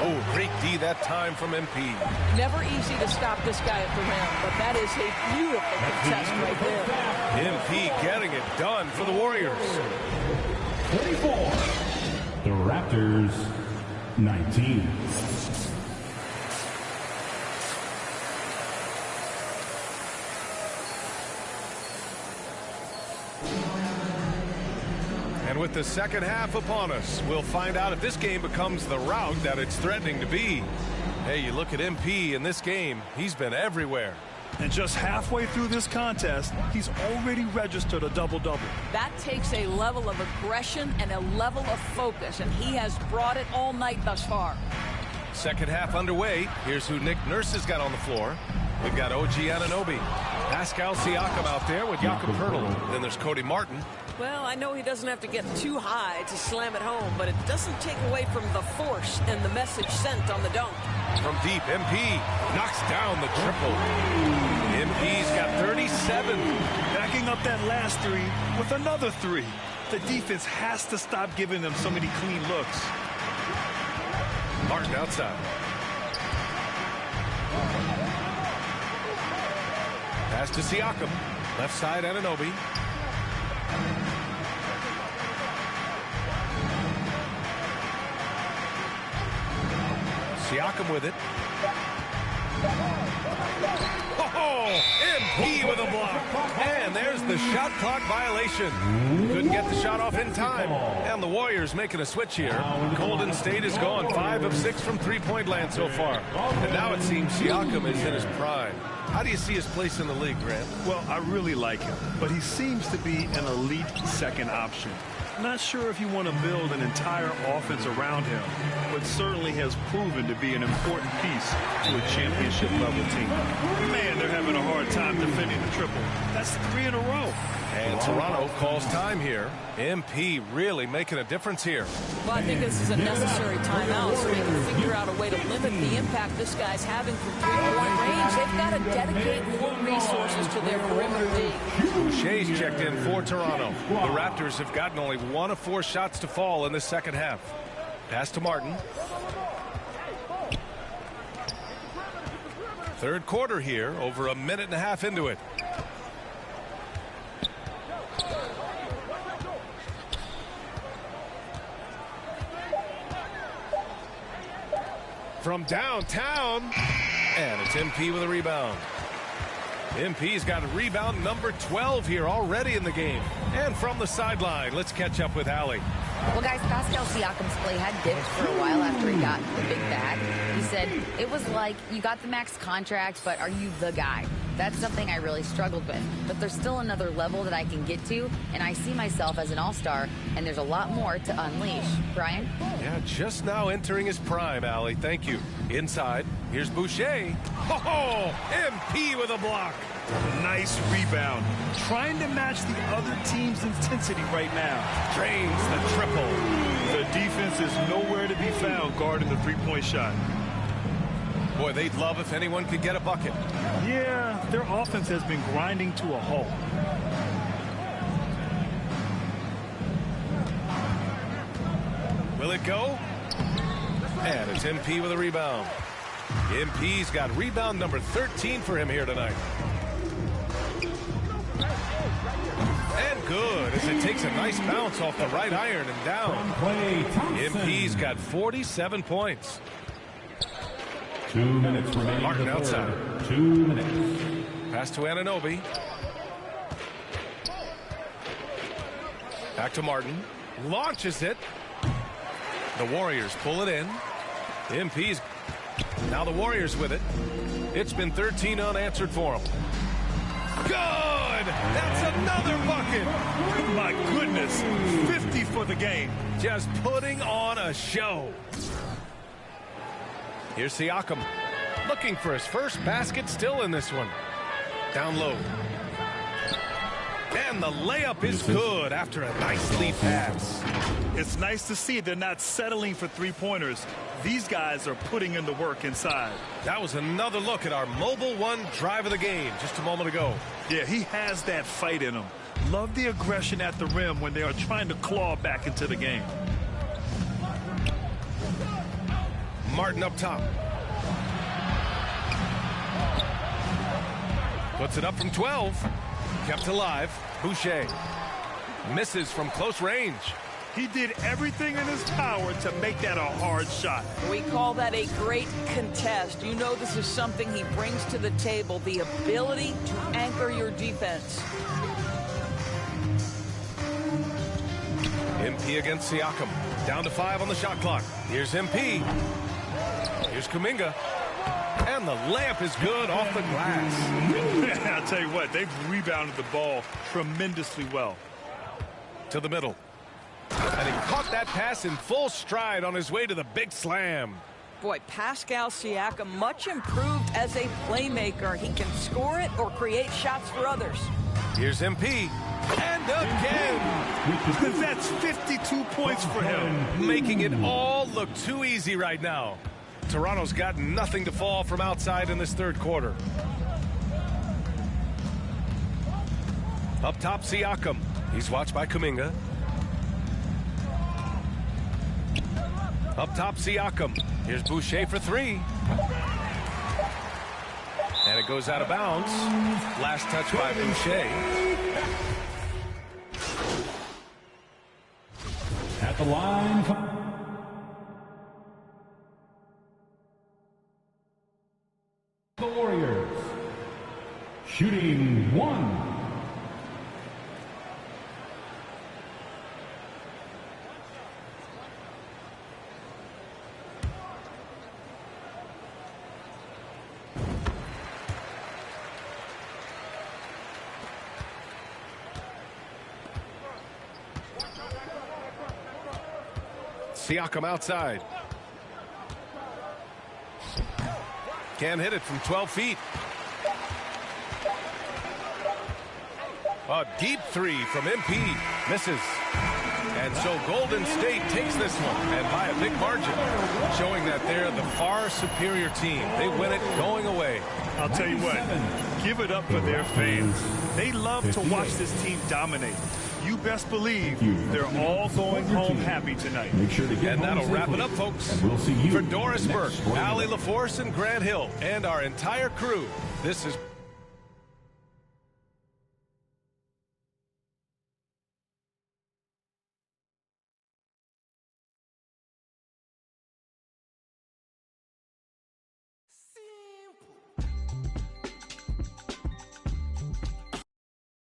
Oh, great D that time from MP. Never easy to stop this guy at the rim, but that is a beautiful contest right there. MP getting it done for the Warriors. 24. The Raptors, 19. And with the second half upon us, we'll find out if this game becomes the rout that it's threatening to be. Hey, you look at MP in this game, he's been everywhere. And just halfway through this contest, he's already registered a double-double. That takes a level of aggression and a level of focus, and he has brought it all night thus far. Second half underway. Here's who Nick Nurse has got on the floor. We've got OG Anunoby. Pascal Siakam out there with Jakob Poeltl. Then there's Cody Martin. Well, I know he doesn't have to get too high to slam it home, but it doesn't take away from the force and the message sent on the dunk. From deep, MP knocks down the triple. MP's got 37. Backing up that last three with another three. The defense has to stop giving them so many clean looks. Martin outside. Pass to Siakam. Left side, Anunoby. Siakam with it. Oh, MP with a block. And there's the shot clock violation. Couldn't get the shot off in time. And the Warriors making a switch here. Golden State has gone 5 of 6 from three-point land so far. And now it seems Siakam is in his prime. How do you see his place in the league, Grant? Well, I really like him, but he seems to be an elite second option. Not sure if you want to build an entire offense around him, but certainly has proven to be an important piece to a championship-level team. Man, they're having a hard time defending the triple. That's 3 in a row. And Toronto calls time here. MP really making a difference here. Well, I think this is a necessary timeout so they can figure out a way to limit the impact this guy's having from three-point range. They've got to dedicate more resources to their perimeter league. Boucher's checked in for Toronto. The Raptors have gotten only 1 of 4 shots to fall in the second half. Pass to Martin. Third quarter here, over a minute and a half into it. From downtown, and it's MP with a rebound. MP's got a rebound number 12 here already in the game. And from the sideline, let's catch up with Allie. Well, guys, Pascal Siakam's play had dipped for a while after he got the big bag. He said, it was like, you got the max contract, but are you the guy? That's something I really struggled with. But there's still another level that I can get to, and I see myself as an all-star, and there's a lot more to unleash. Brian? Yeah, just now entering his prime, Allie. Thank you. Inside, here's Boucher. Oh, MP with a block. Nice rebound. Trying to match the other team's intensity right now. Drains the triple. The defense is nowhere to be found guarding the three-point shot. Boy, they'd love if anyone could get a bucket. Yeah, their offense has been grinding to a halt. Will it go? And it's MP with a rebound. MP's got rebound number 13 for him here tonight. And good as it takes a nice bounce off the right iron and down. MP's got 47 points. 2 minutes remaining. Martin outside. 2 minutes. Pass to Anunoby. Back to Martin. Launches it. The Warriors pull it in. MP's. Now the Warriors with it. It's been 13 unanswered for them. Good! That's another bucket! My goodness, 50 for the game. Just putting on a show. Here's Siakam. Looking for his first basket, still in this one. Down low. And the layup is good after a nice lead pass. It's nice to see they're not settling for three-pointers. These guys are putting in the work inside. That was another look at our Mobile One drive of the game just a moment ago. Yeah, he has that fight in him. Love the aggression at the rim when they are trying to claw back into the game. Martin up top. Puts it up from 12. Kept alive. Boucher misses from close range. He did everything in his power to make that a hard shot. We call that a great contest. You know this is something he brings to the table, the ability to anchor your defense. MP against Siakam. Down to 5 on the shot clock. Here's MP. Here's Kuminga. And the layup is good off the glass. I'll tell you what, they've rebounded the ball tremendously well. To the middle. And he caught that pass in full stride on his way to the big slam. Boy, Pascal Siakam much improved as a playmaker. He can score it or create shots for others. Here's MP. And again. That's 52 points for him. Making it all look too easy right now. Toronto's got nothing to fall from outside in this third quarter. Up top, Siakam. He's watched by Kuminga. Up top, Siakam. Here's Boucher for 3. And it goes out of bounds. Last touch by Boucher. At the line. The Warriors. Shooting 1. Siakam outside. Can't hit it from 12 feet. A deep 3 from MP. Misses. And so Golden State takes this one, and by a big margin, showing that they're the far superior team. They win it going away. I'll tell you what, give it up for their fans. They love to watch this team dominate. You best believe they're all going home happy tonight. Make sure to get and that'll wrap it up, folks. And we'll see you for Doris Burke, Allie LaForce, and Grant Hill, and our entire crew. This is